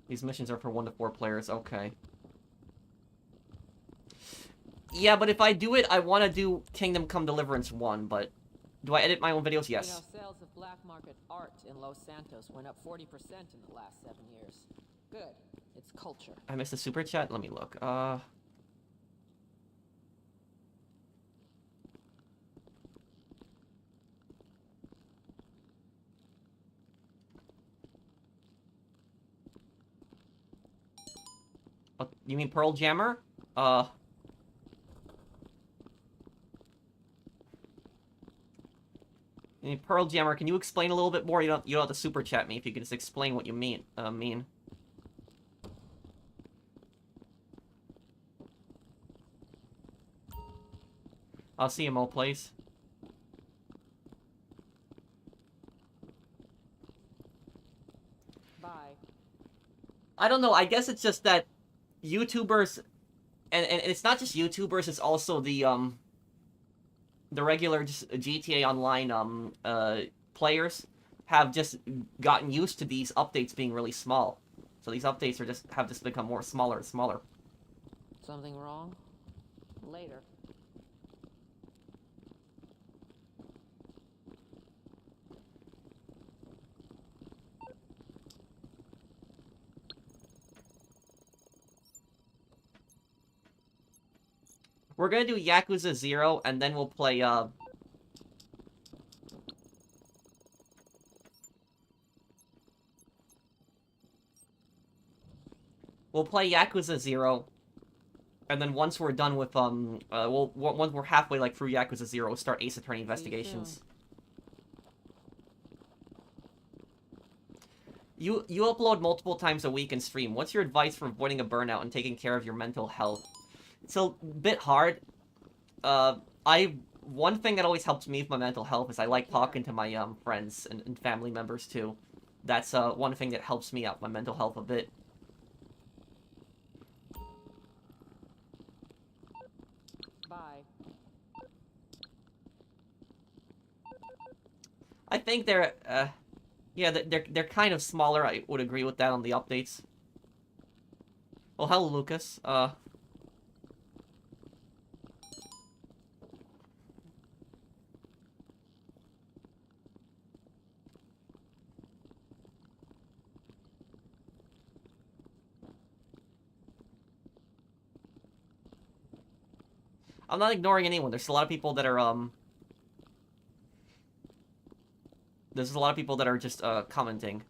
These missions are for 1 to 4 players. Okay. Yeah, but if I do it, I want to do Kingdom Come Deliverance 1, but... Do I edit my own videos? Yes. You know, sales of black market art in Los Santos went up 40% in the last 7 years. Good. It's culture. I missed the super chat? Let me look. Oh, you mean Pearl Jammer? Pearl Jammer, can you explain a little bit more? You don't have to super chat me if you can just explain what you mean. I'll see you, Mo, please. Bye. I don't know, I guess it's just that YouTubers, and it's not just YouTubers, it's also the regular just GTA Online players have just gotten used to these updates being really small. So these updates have just become more smaller and smaller. Something wrong? Later. We're gonna do Yakuza 0, and then we'll play, we'll play Yakuza 0, and then once we're done with, once we're halfway, like, through Yakuza 0, we'll start Ace Attorney Investigations. You upload multiple times a week and stream. What's your advice for avoiding a burnout and taking care of your mental health? It's a bit hard. One thing that always helps me with my mental health is I like talking to my friends and family members too. That's one thing that helps me out with my mental health a bit. Bye. I think they're yeah, they're kind of smaller. I would agree with that on the updates. Well, hello, Lucas. I'm not ignoring anyone. There's a lot of people that are, There's a lot of people that are just, commenting.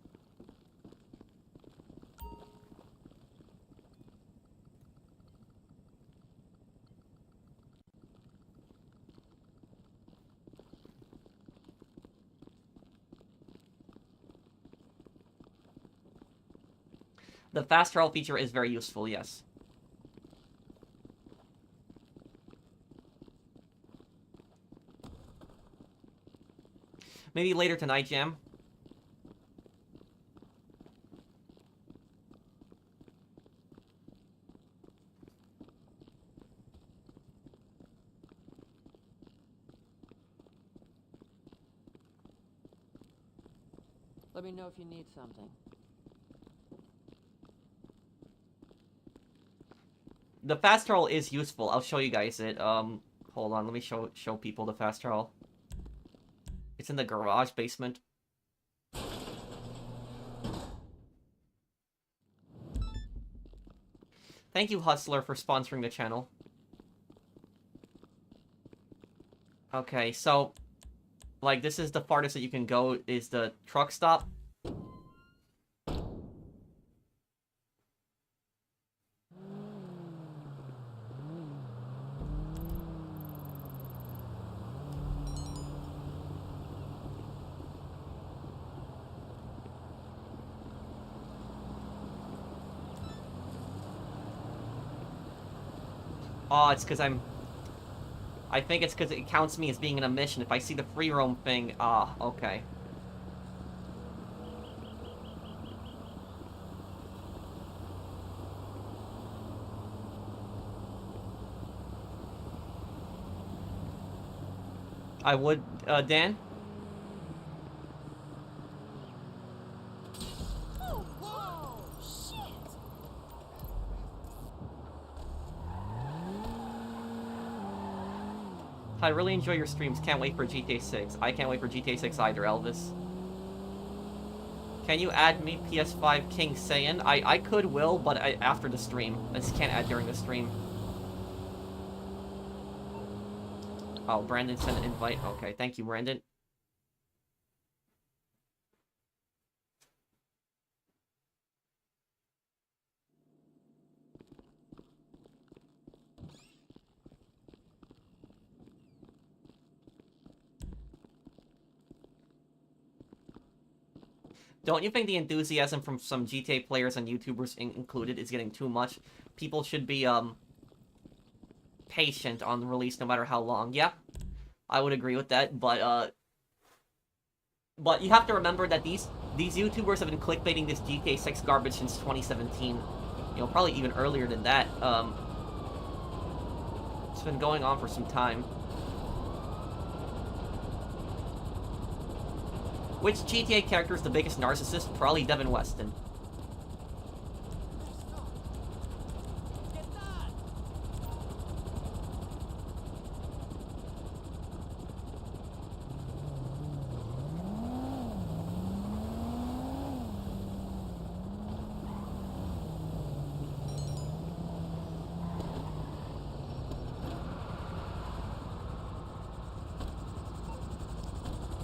The fast travel feature is very useful, yes. Maybe later tonight, Jam. Let me know if you need something. the fast travel is useful. I'll show you guys it. Hold on, let me show people the fast travel. It's in the garage basement. Thank you, Hustler, for sponsoring the channel. Okay, so, like, this is the farthest that you can go, is the truck stop. Oh, it's because I think it's because it counts me as being in a mission. If I see the free roam thing, okay. I would, Dan? Oh, whoa, shit! I really enjoy your streams. Can't wait for GTA 6. I can't wait for GTA 6 either, Elvis. Can you add me PS5 King Saiyan? I could, will, but after the stream. I just can't add during the stream. Oh, Brandon sent an invite. Okay, thank you, Brandon. Don't you think the enthusiasm from some GTA players and YouTubers included is getting too much? People should be, patient on the release no matter how long. Yeah, I would agree with that, but you have to remember that these YouTubers have been clickbaiting this GTA 6 garbage since 2017. You know, probably even earlier than that. It's been going on for some time. Which GTA character is the biggest narcissist? Probably Devin Weston.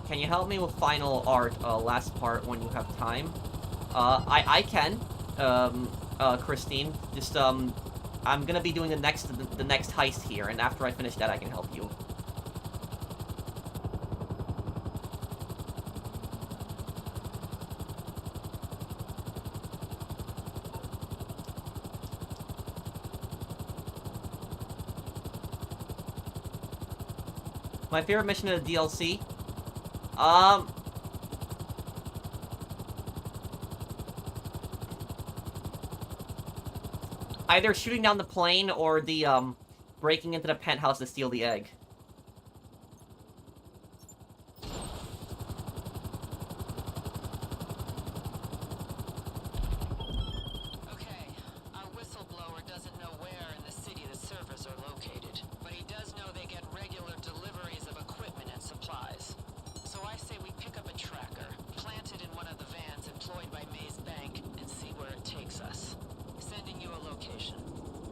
Can you help me with final art, last part when you have time? I can, Christine. Just, I'm gonna be doing the next heist here, and after I finish that, I can help you. My favorite mission in the DLC? Either shooting down the plane or the, breaking into the penthouse to steal the egg. Okay, our whistleblower doesn't know where in the city the servers are located, but he does know they get regular deliveries of equipment and supplies. So I say we pick up a tracker, plant it in one of the vans employed by Maze Bank, and see where it takes us. Sending you a location.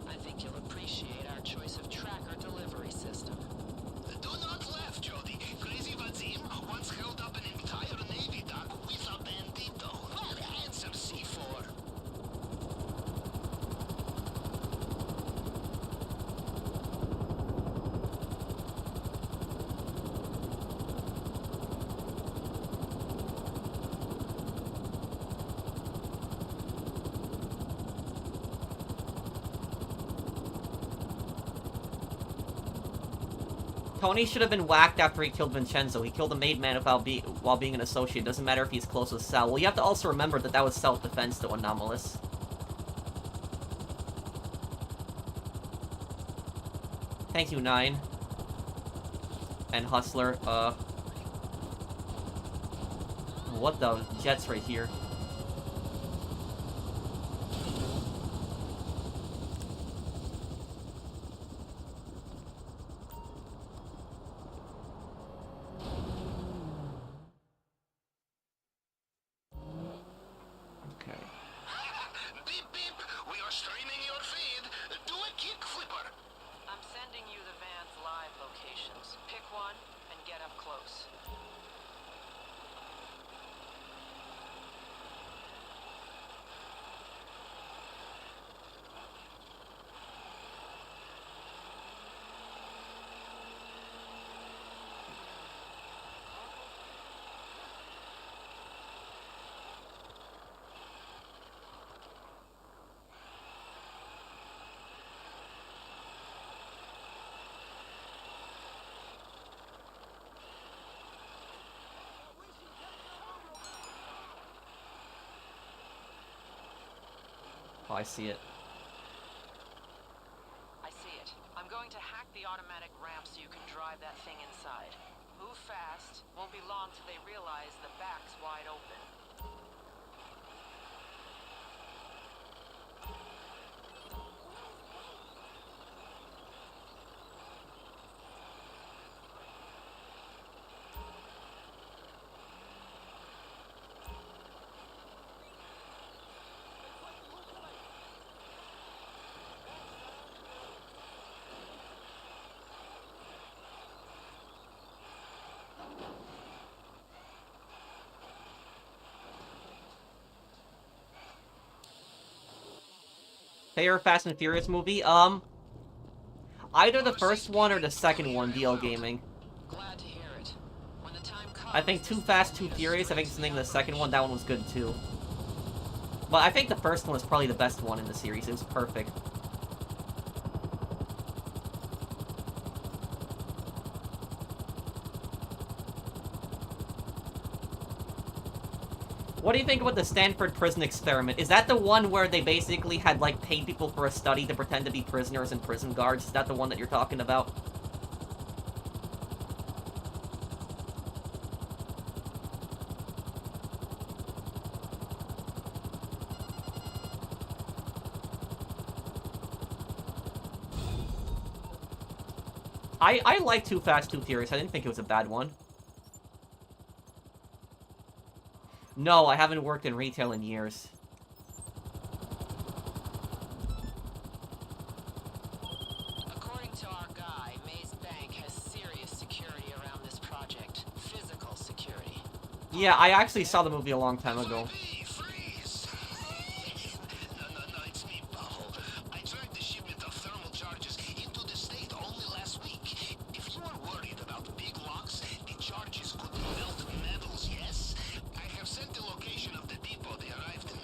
I think you'll appreciate our choice of tracker delivery system. Do not laugh, Jody. Crazy Vazim once held up an entire Navy dock with a bandito. Well, answer C4. Tony should have been whacked after he killed Vincenzo. He killed a made man while being an associate. Doesn't matter if he's close with Sal. Well, you have to also remember that that was self-defense, though, Anomalous. Thank you, 9. And Hustler, what the? Jet's right here. streaming your feed. Do a kick flipper. I'm sending you the van's live locations. Pick one and get up close. Oh, I see it. I see it. I'm going to hack the automatic ramp so you can drive that thing inside. Move fast. Won't be long till they realize the back's wide open. Favorite Fast and Furious movie? Either the first one or the second one, DL Gaming. Glad to hear it. When the time comes, I think Too Fast, Too Furious, I think it's the name of the second one, that one was good too. But I think the first one is probably the best one in the series, it was perfect. What do you think about the Stanford prison experiment? Is that the one where they basically had, like, paid people for a study to pretend to be prisoners and prison guards? Is that the one that you're talking about? I like Too Fast, Too Furious. I didn't think it was a bad one. No, I haven't worked in retail in years. according to our guy, May's bank has serious security around this project. Physical security. Yeah, I actually saw the movie a long time ago. Freeze! No, it's me, Bajo. I tracked the shipment of thermal charges into the state only last week. If you are worried about big locks, the charges could melt metals, yes? I have sent the location of the depot they arrived in.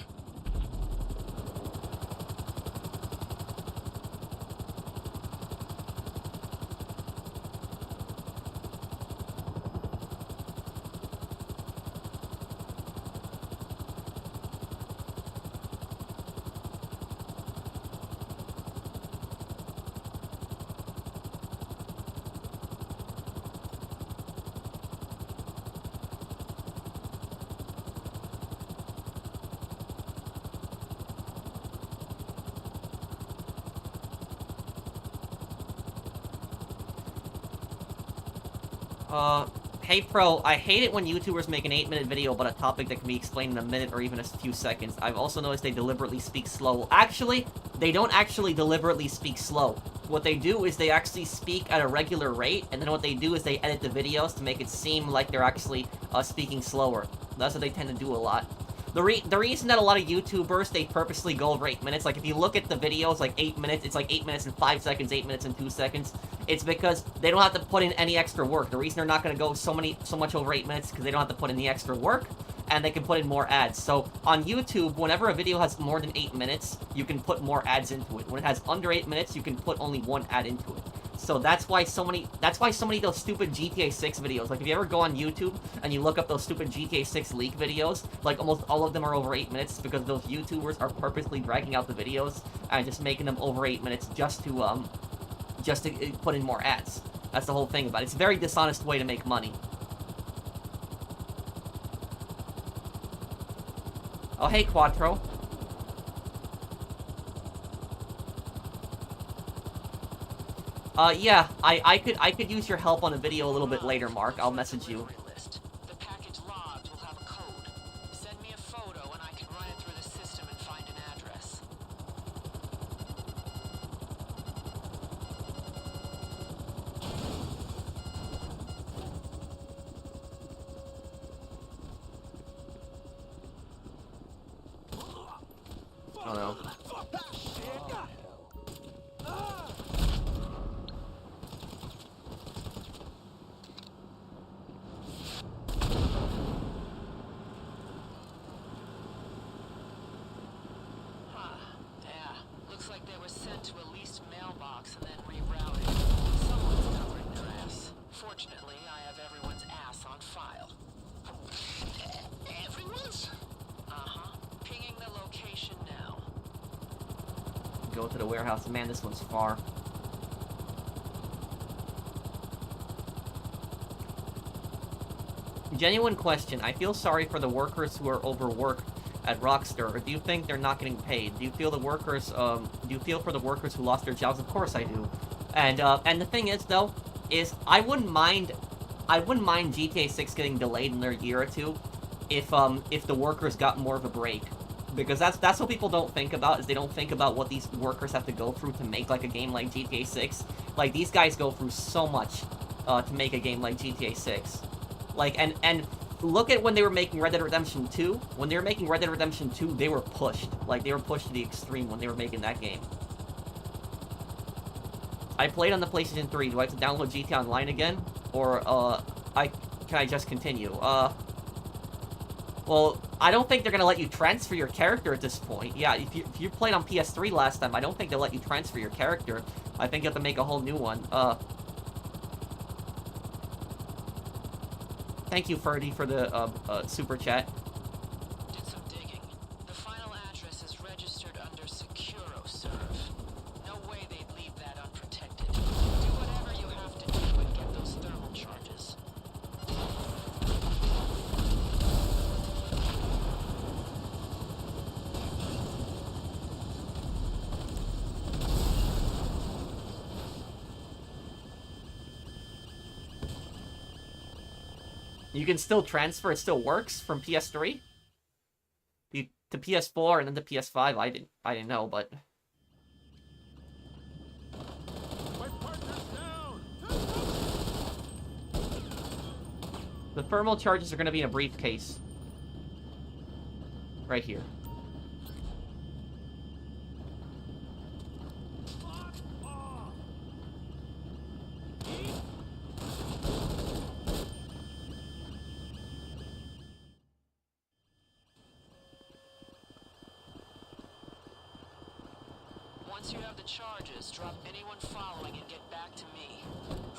Hey Pro, I hate it when YouTubers make an 8-minute video about a topic that can be explained in a minute or even a few seconds. I've also noticed they deliberately speak slow. Actually, they don't actually deliberately speak slow. What they do is they actually speak at a regular rate, and then what they do is they edit the videos to make it seem like they're actually speaking slower. That's what they tend to do a lot. The reason that a lot of YouTubers, they purposely go over 8 minutes, like if you look at the videos, like 8 minutes, it's like 8 minutes and 5 seconds, 8 minutes and 2 seconds. It's because they don't have to put in any extra work. The reason they're not going to go so much over 8 minutes is because they don't have to put in the extra work, and they can put in more ads. So on YouTube, whenever a video has more than 8 minutes, you can put more ads into it. When it has under 8 minutes, you can put only one ad into it. So that's why so many of those stupid GTA 6 videos, like if you ever go on YouTube and you look up those stupid GTA 6 leak videos, like almost all of them are over 8 minutes because those YouTubers are purposely dragging out the videos and just making them over 8 minutes just to put in more ads. That's the whole thing about it. It's a very dishonest way to make money. Oh, hey, Quattro. Yeah, I could use your help on a video a little bit later, Mark. I'll message you. The package logged will have a code. Send me a photo and I can run it through the system and find an address. Oh no. Huh. Yeah. Looks like they were sent to a leased mailbox and then rerouted. Someone's covering their ass. Fortunately, I have everyone's ass on file. Everyone's? Uh-huh. Pinging the location now. Go to the warehouse. Man, this one's far. Genuine question. I feel sorry for the workers who are overworked at Rockstar. Do you think they're not getting paid? Do you feel the workers, do you feel for the workers who lost their jobs? Of course I do. And the thing is, though, is I wouldn't mind GTA 6 getting delayed another year or two if the workers got more of a break. Because that's what people don't think about, is they don't think about what these workers have to go through to make, like, a game like GTA 6. Like, these guys go through so much, to make a game like GTA 6. Like, and look at when they were making Red Dead Redemption 2. When they were making Red Dead Redemption 2, they were pushed. Like, they were pushed to the extreme when they were making that game. I played on the PlayStation 3. Do I have to download GTA Online again? Or, can I just continue? Well, I don't think they're gonna let you transfer your character at this point. Yeah, if you played on PS3 last time, I don't think they'll let you transfer your character. I think you have to make a whole new one. Thank you, Ferdy, for the, super chat. Did some digging. The final address is registered under SecuroServe. No way they'd leave that unprotected. Do whatever you have to do and get those thermal charges. You can still transfer, it still works from PS3? To PS4 and then to PS5, I didn't know, but... My partner's down! The thermal charges are gonna be in a briefcase. Right here. Once you have the charges, drop anyone following and get back to me.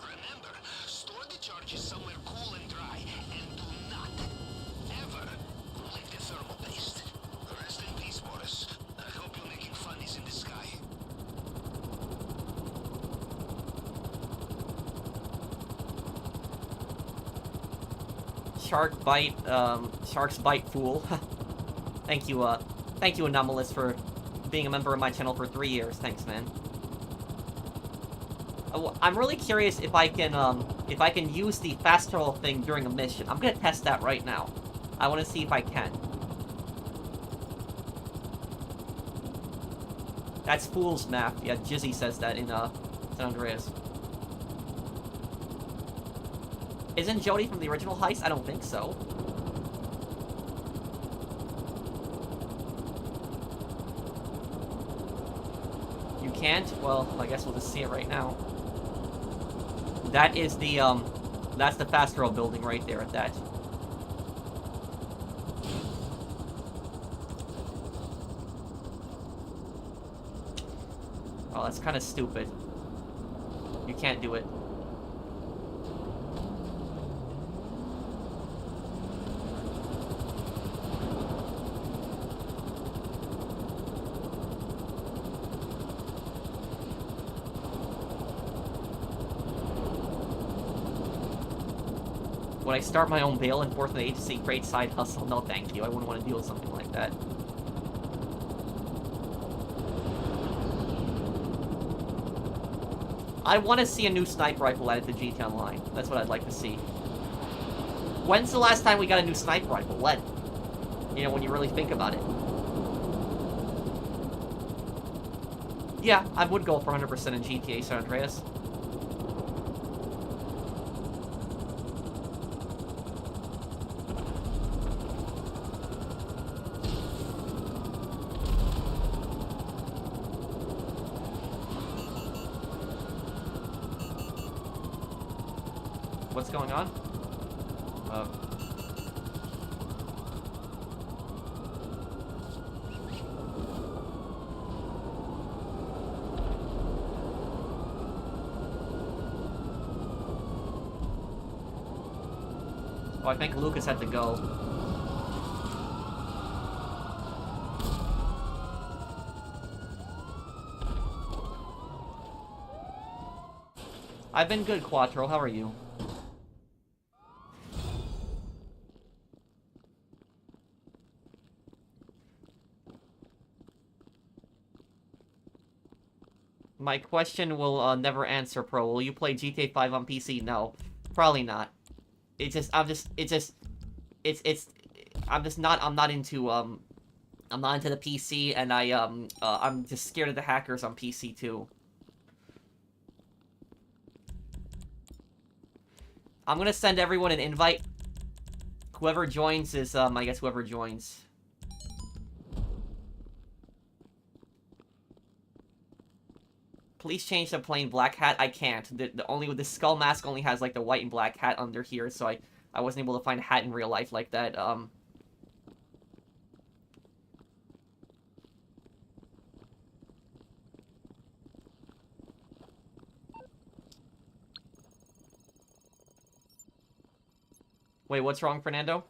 Remember, store the charges somewhere cool and dry, and do not, ever, leave the thermal paste. Rest in peace, Boris. I hope you're making funnies in the sky. Shark's Bite Fool. Thank you, Anomalous, for being a member of my channel for 3 years. Thanks, man. I'm really curious if I can use the fast travel thing during a mission. I'm gonna test that right now. I want to see if I can. That's fool's math. Yeah, Jizzy says that in San Andreas. Isn't Jody from the original heist? I don't think so. You can't? Well, I guess we'll just see it right now. That is the, that's the fast travel building right there at that. Oh, that's kind of stupid. You can't do it. Would I start my own bail and force an agency great side hustle? No, thank you. I wouldn't want to deal with something like that. I want to see a new sniper rifle added to GTA Online. That's what I'd like to see. When's the last time we got a new sniper rifle? When? You know, when you really think about it. Yeah, I would go for 100% in GTA San Andreas. What's going on? Oh, I think Lucas had to go. I've been good, Quattro. How are you? My question will never answer, Pro. Will you play GTA 5 on PC? No. Probably not. I'm not into, I'm not into the PC, and I'm just scared of the hackers on PC, too. I'm gonna send everyone an invite. Whoever joins is, I guess whoever joins. Please change the plain black hat. I can't. The skull mask only has, like, the white and black hat under here, so I wasn't able to find a hat in real life like that, Wait, what's wrong, Fernando?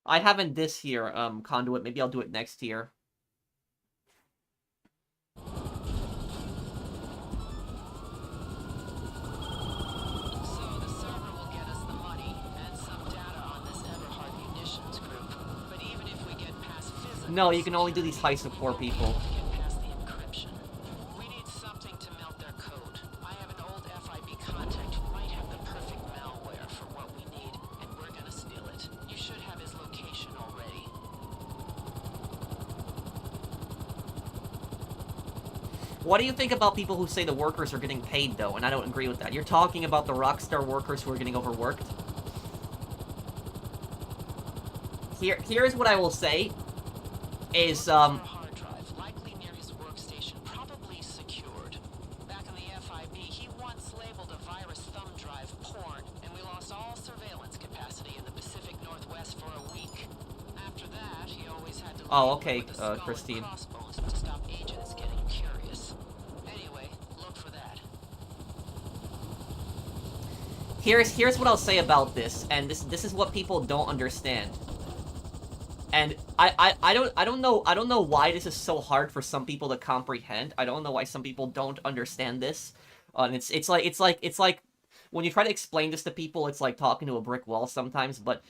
I haven't this year, Conduit. Maybe I'll do it next year. No, you can only do these heists with 4 people. We need something to melt their code. I have an old FIB contact who might have the perfect malware for what we need, and we're gonna steal it. You should have his location already. What do you think about people who say the workers are getting paid, though? And I don't agree with that. You're talking about the Rockstar workers who are getting overworked? Here's what I will say. Is, hard drive, likely near his workstation, probably secured. Back in the FIB, he once labeled a virus thumb drive porn, and we lost all surveillance capacity in the Pacific Northwest for a week. After that, he always had to Oh, label okay, with a skull and Christine. crossbones to stop agents getting curious. Anyway, look for that. Here's what I'll say about this, and this is what people don't understand. And I don't know why this is so hard for some people to comprehend. I don't know why some people don't understand this. And it's like when you try to explain this to people, it's like talking to a brick wall sometimes, but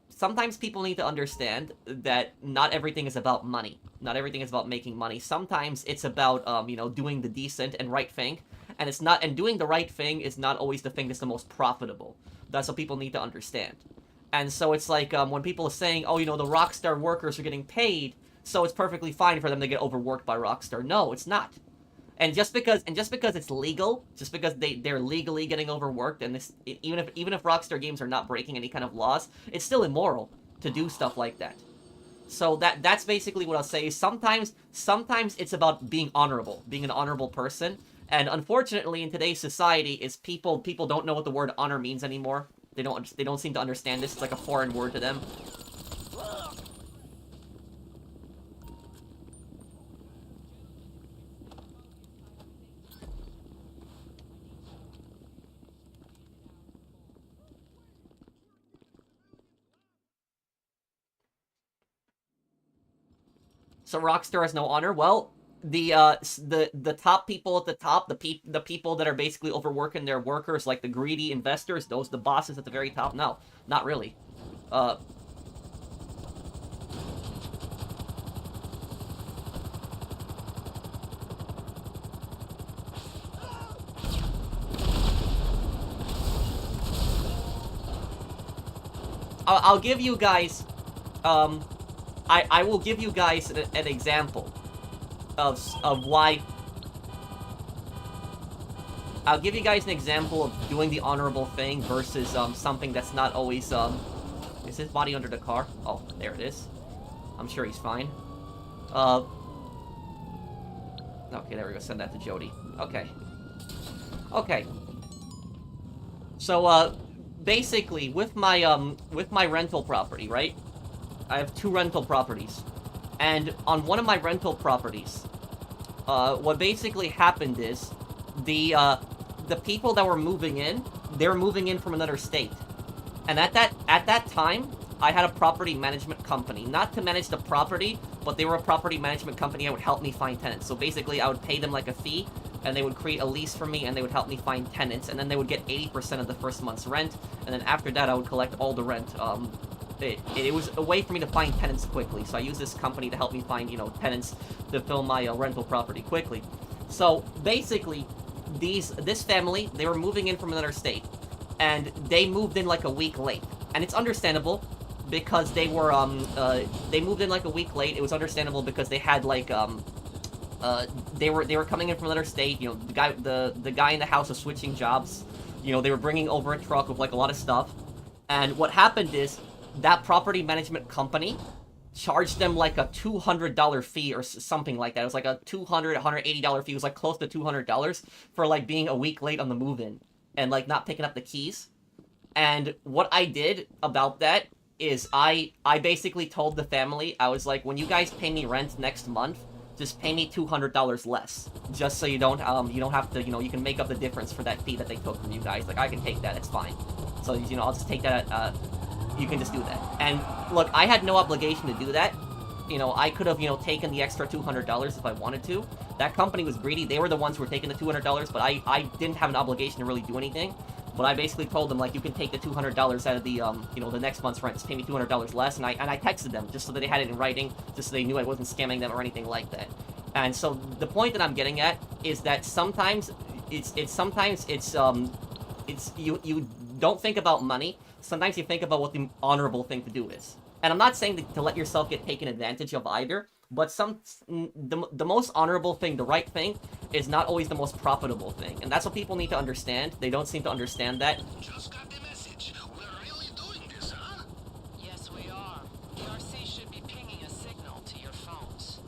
sometimes people need to understand that not everything is about money. Not everything is about making money. Sometimes it's about you know, doing the decent and right thing, and doing the right thing is not always the thing that's the most profitable. That's what people need to understand. And so it's like, when people are saying, oh, you know, the Rockstar workers are getting paid, so it's perfectly fine for them to get overworked by Rockstar. No, it's not. And just because it's legal, just because they're legally getting overworked, and this, even if Rockstar games are not breaking any kind of laws, it's still immoral to do stuff like that. So that's basically what I'll say. Sometimes it's about being honorable, being an honorable person. And unfortunately, in today's society, is people don't know what the word honor means anymore. They don't seem to understand this. It's like a foreign word to them. So Rockstar has no honor. Well, the top people at the top, the people that are basically overworking their workers, like the greedy investors, those the bosses at the very top. No, not really. I'll give you guys, I will give you guys an example of why. I'll give you guys an example of doing the honorable thing versus something that's not always Is his body under the car? Oh, there it is. I'm sure he's fine. Okay, there we go. Send that to Jody. Okay. Okay. So, basically, with my rental property, right? I have 2 rental properties. And on one of my rental properties, what basically happened is, the people that were moving in, they were moving in from another state. And at that time, I had a property management company. Not to manage the property, but they were a property management company that would help me find tenants. So basically, I would pay them like a fee, and they would create a lease for me, and they would help me find tenants, and then they would get 80% of the first month's rent, and then after that, I would collect all the rent. It was a way for me to find tenants quickly, so I used this company to help me find, tenants to fill my rental property quickly. So basically, this family, they were moving in from another state, and they moved in like a week late, and it's understandable. Because they were, they moved in like a week late. It was understandable because they had like, they were coming in from another state. The guy in the house was switching jobs. They were bringing over a truck with like a lot of stuff. And what happened is that property management company charged them like a $200 fee or something like that. It was like a $180 fee. It was like close to $200 for like being a week late on the move-in and like not picking up the keys. And what I did about that is I basically told the family, I was like, when you guys pay me rent next month, just pay me $200 less, just so you don't have to, you can make up the difference for that fee that they took from you guys. Like, I can take that, it's fine. So, I'll just take that, you can just do that. And, look, I had no obligation to do that. I could have, taken the extra $200 if I wanted to. That company was greedy, they were the ones who were taking the $200, but I didn't have an obligation to really do anything. But I basically told them, like, you can take the $200 out of the, the next month's rent. Just pay me $200 less, and I texted them, just so that they had it in writing, just so they knew I wasn't scamming them or anything like that. And so, the point that I'm getting at is that sometimes, you don't think about money, sometimes you think about what the honorable thing to do is. And I'm not saying to let yourself get taken advantage of either, but the most honorable thing, the right thing, is not always the most profitable thing. And that's what people need to understand. They don't seem to understand that. Just got the message. We're really doing this, huh? Yes, we are. The RC should be pinging a signal to your phones.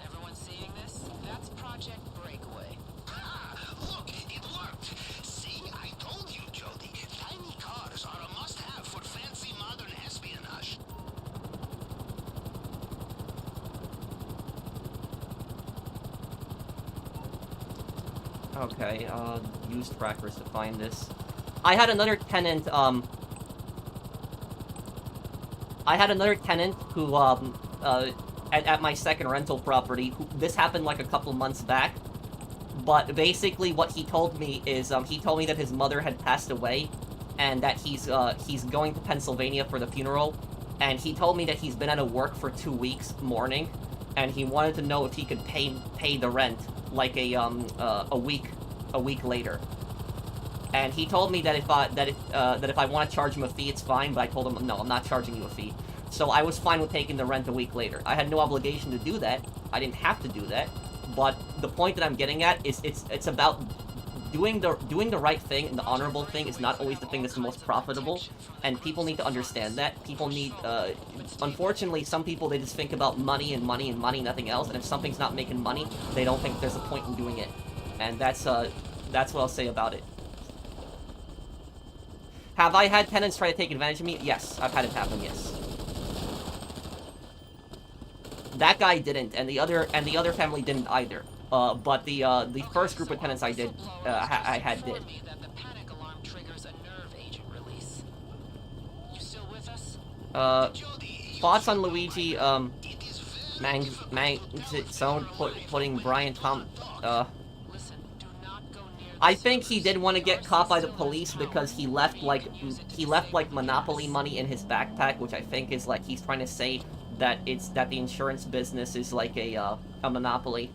Everyone seeing this? That's Project Breakaway. Ah, look, it worked. See, I told you, Jody. Tiny cars are a must-have for fancy modern espionage. Okay, use trackers to find this. I had another tenant, who, at my second rental property, this happened like a couple months back, but basically what he told me is, he told me that his mother had passed away, and that he's going to Pennsylvania for the funeral, and he told me that he's been out of work for 2 weeks mourning, and he wanted to know if he could pay the rent, like a week later. And he told me that if I want to charge him a fee, it's fine, but I told him, no, I'm not charging you a fee. So I was fine with taking the rent a week later. I had no obligation to do that. I didn't have to do that. But the point that I'm getting at is it's about doing the right thing, and the honorable thing is not always the thing that's the most profitable, and people need to understand that. People need, unfortunately, some people, they just think about money and money and money, nothing else, and if something's not making money, they don't think there's a point in doing it. And that's what I'll say about it. Have I had tenants try to take advantage of me? Yes, I've had it happen, yes. That guy didn't, and the other family didn't either. But the first group of tenants I did, I had did. Thoughts on Luigi, putting Brian I think he did want to get caught by the police because he left like Monopoly money in his backpack, which I think is like he's trying to say that the insurance business is like a monopoly.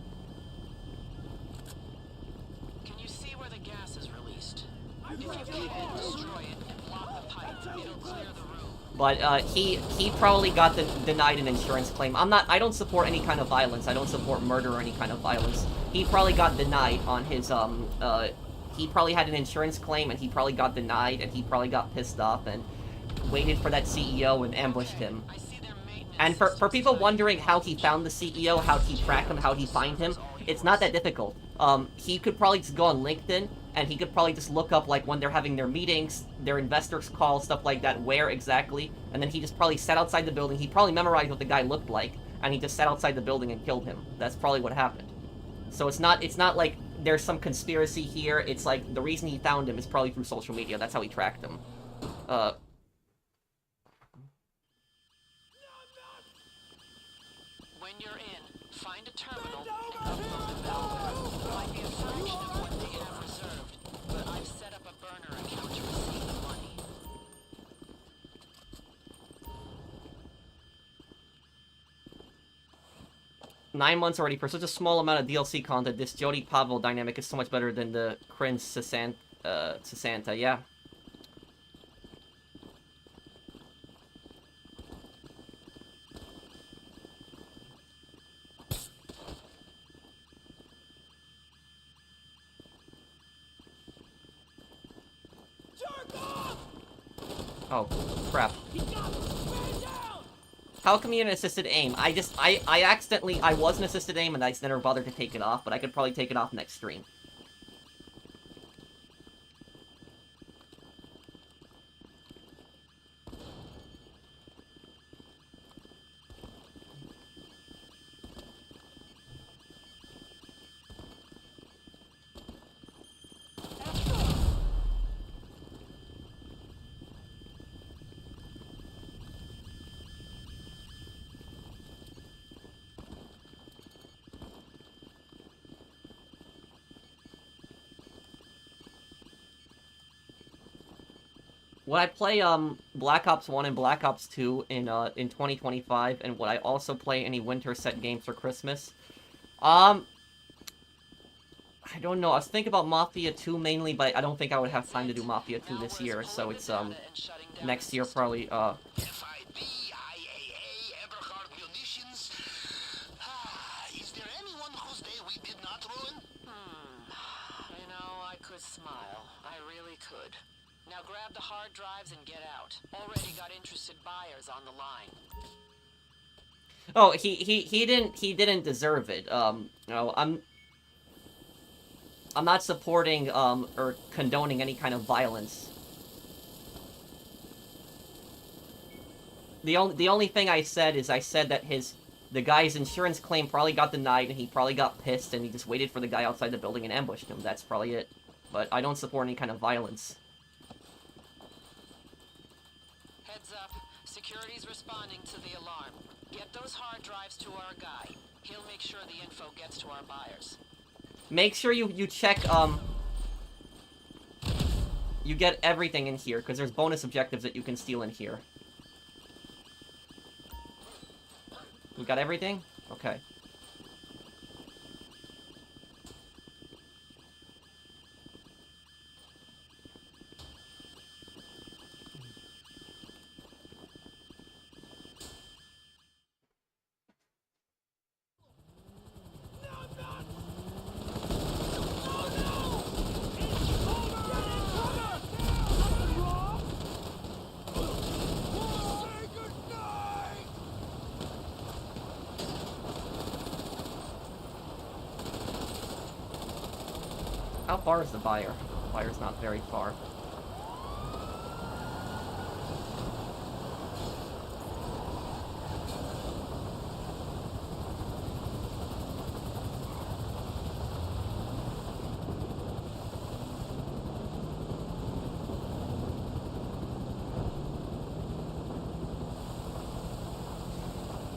Can you see where the gas is released? If you can destroy it and block the pipe, it'll clear the room. But he probably got denied an insurance claim. I don't support any kind of violence. I don't support murder or any kind of violence. He probably got denied on his he probably had an insurance claim, and he probably got denied, and he probably got pissed off, and waited for that CEO and ambushed him. I see their maintenance And for systems people tied wondering to how he found the CEO, how he tracked him, how he find him, it's not that difficult. He could probably just go on LinkedIn, and he could probably just look up, like, when they're having their meetings, their investors call, stuff like that, where exactly, and then he just probably sat outside the building. He probably memorized what the guy looked like, and he just sat outside the building and killed him. That's probably what happened. So it's not like there's some conspiracy here. It's like the reason he found him is probably through social media. That's how he tracked him. When you're in, find a terminal and upload the malware. It might be a fraction of what they have reserved, but I've set up a burner account to receive the money. Nine months already for such a small amount of DLC content. This Jody Pavel dynamic is so much better than the cringe Sasanta. Yeah. Oh, crap. How come you an assisted aim? I accidentally, I was an assisted aim and I just never bothered to take it off, but I could probably take it off next stream. Would I play Black Ops 1 and Black Ops 2 in 2025, and would I also play any winter set games for Christmas? I don't know. I was thinking about Mafia 2 mainly, but I don't think I would have time to do Mafia 2 this year, so it's next year probably. FIB, IAA, Eberhard Munitions. Is there anyone whose day we did not ruin? You know, I could smile. I really could. Now grab the hard drives and get out. Already got interested buyers on the line. Oh, he didn't deserve it. No, I'm not supporting or condoning any kind of violence. The only thing I said is I said that the guy's insurance claim probably got denied, and he probably got pissed, and he just waited for the guy outside the building and ambushed him. That's probably it. But I don't support any kind of violence. Heads up. Security's responding to the alarm. Get those hard drives to our guy. He'll make sure the info gets to our buyers. Make sure you check, you get everything in here, because there's bonus objectives that you can steal in here. We got everything? Okay. How far is the buyer? The buyer's not very far.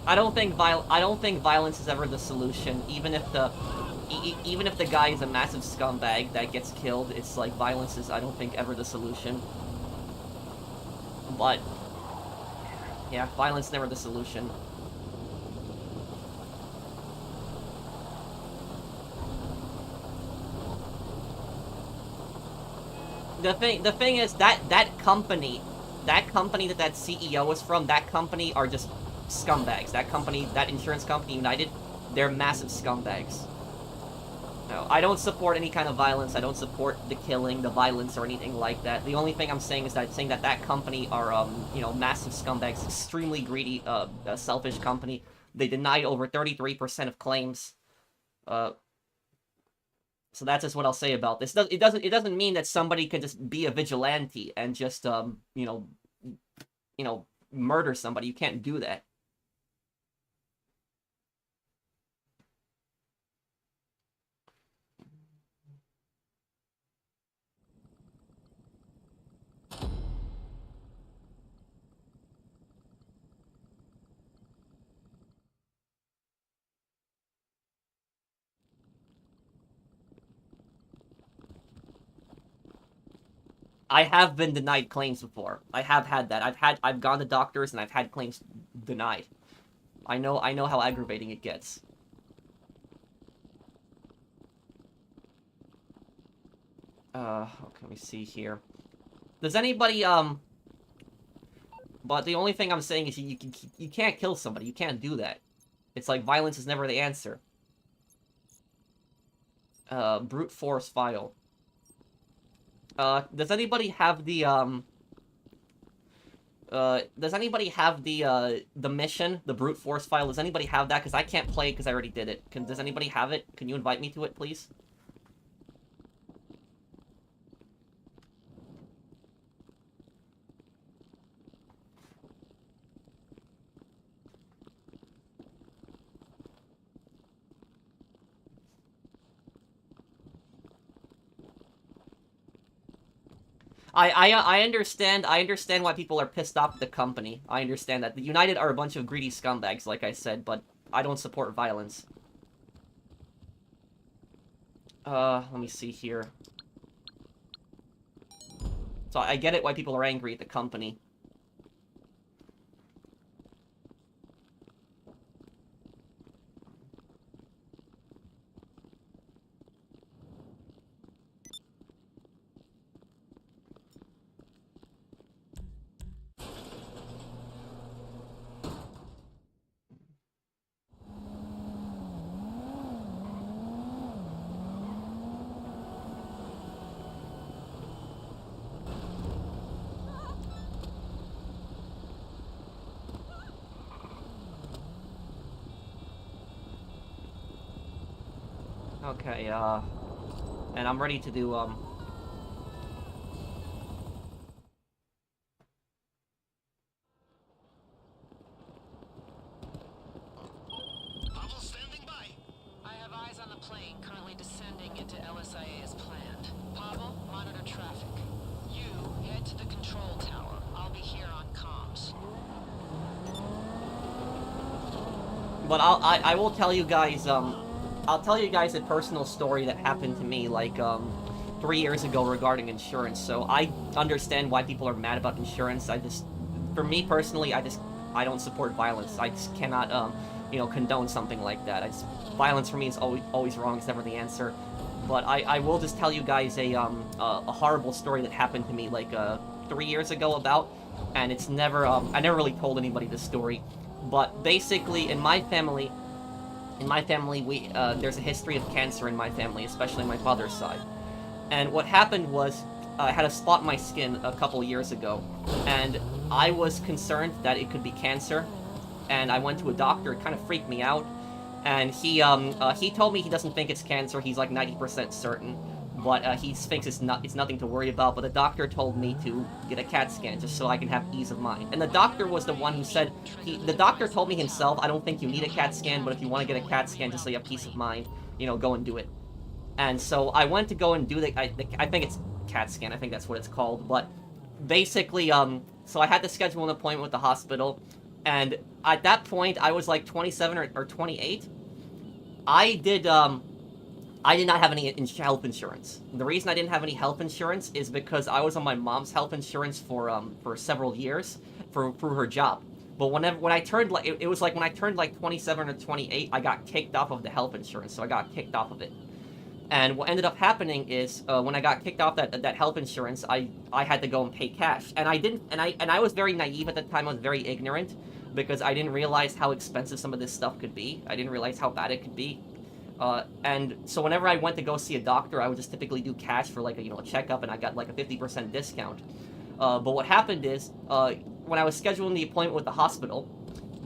I don't think violence is ever the solution, even if the guy is a massive scumbag that gets killed. It's like violence is, I don't think, ever the solution. But yeah, violence never the solution. The thing is that company that CEO is from, that company are just scumbags. That company, that insurance company, United, they're massive scumbags. No, I don't support any kind of violence. I don't support the killing, the violence, or anything like that. The only thing I'm saying is that that company are, you know, massive scumbags, extremely greedy, selfish company. They denied over 33% of claims. So that's just what I'll say about this. It doesn't mean that somebody can just be a vigilante and just, you know, murder somebody. You can't do that. I have been denied claims before. I have had that. I've gone to doctors and I've had claims denied. I know how aggravating it gets. What can we see here? Does anybody, but the only thing I'm saying is you can't kill somebody. You can't do that. It's like violence is never the answer. Brute force file. Does anybody have the, the mission, the brute force file? Does anybody have that? Because I can't play it because I already did it. Does anybody have it? Can you invite me to it, please? I understand why people are pissed off at the company. I understand that. The United are a bunch of greedy scumbags, like I said, but I don't support violence. Let me see here. So I get it why people are angry at the company. Okay, and I'm ready to do, Pavel standing by. I have eyes on the plane currently descending into LSIA as planned. Pavel, monitor traffic. You head to the control tower. I'll be here on comms. but I will tell you guys, I'll tell you guys a personal story that happened to me, like, 3 years ago regarding insurance. So I understand why people are mad about insurance. For me personally, I don't support violence. I just cannot, you know, condone something like that. Violence for me is always wrong. It's never the answer. But I will just tell you guys a horrible story that happened to me, like, 3 years ago about, and it's never, I never really told anybody this story. But basically, in my family, we there's a history of cancer in my family, especially my father's side. And what happened was, I had a spot in my skin a couple years ago, and I was concerned that it could be cancer. And I went to a doctor. It kind of freaked me out, and he told me he doesn't think it's cancer. He's like 90% certain, but he thinks it's nothing to worry about. But the doctor told me to get a CAT scan just so I can have ease of mind. And the doctor was the one who said, the doctor told me himself, I don't think you need a CAT scan, but if you want to get a CAT scan just so you have peace of mind, you know, go and do it. And so I went to go and do I think it's CAT scan, I think that's what it's called, but basically, so I had to schedule an appointment with the hospital, and at that point, I was like 27 or 28. I did not have any health insurance. The reason I didn't have any health insurance is because I was on my mom's health insurance for several years through her job. But when I turned, like, it was like when I turned like 27 or 28, I got kicked off of the health insurance, so I got kicked off of it. And what ended up happening is, when I got kicked off that health insurance, I had to go and pay cash. And I was very naive at the time. I was very ignorant, because I didn't realize how expensive some of this stuff could be. I didn't realize how bad it could be. And so whenever I went to go see a doctor, I would just typically do cash for like a checkup, and I got like a 50% discount. But what happened is, when I was scheduling the appointment with the hospital,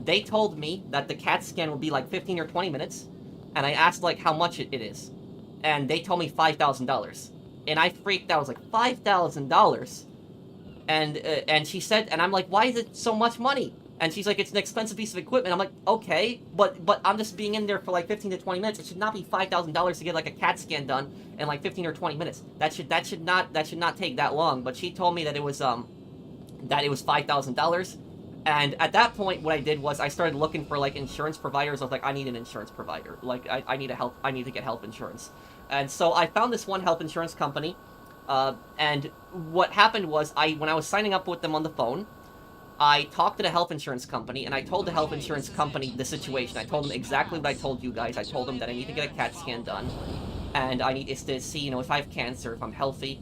they told me that the CAT scan would be like 15 or 20 minutes, and I asked like how much it is, and they told me $5,000, and I freaked out. I was like, $5,000, and she said, and I'm like, why is it so much money? And she's like, it's an expensive piece of equipment. I'm like, okay, but I'm just being in there for like 15 to 20 minutes. It should not be $5,000 to get like a CAT scan done in like 15 or 20 minutes. That should not take that long. But she told me that it was $5,000. And at that point, what I did was I started looking for like insurance providers. I was like, I need an insurance provider. Like I need to get health insurance. And so I found this one health insurance company. And what happened was when I was signing up with them on the phone, I talked to the health insurance company, and I told the health insurance company the situation. I told them exactly what I told you guys. I told them that I need to get a CAT scan done, and I need to see, if I have cancer, if I'm healthy.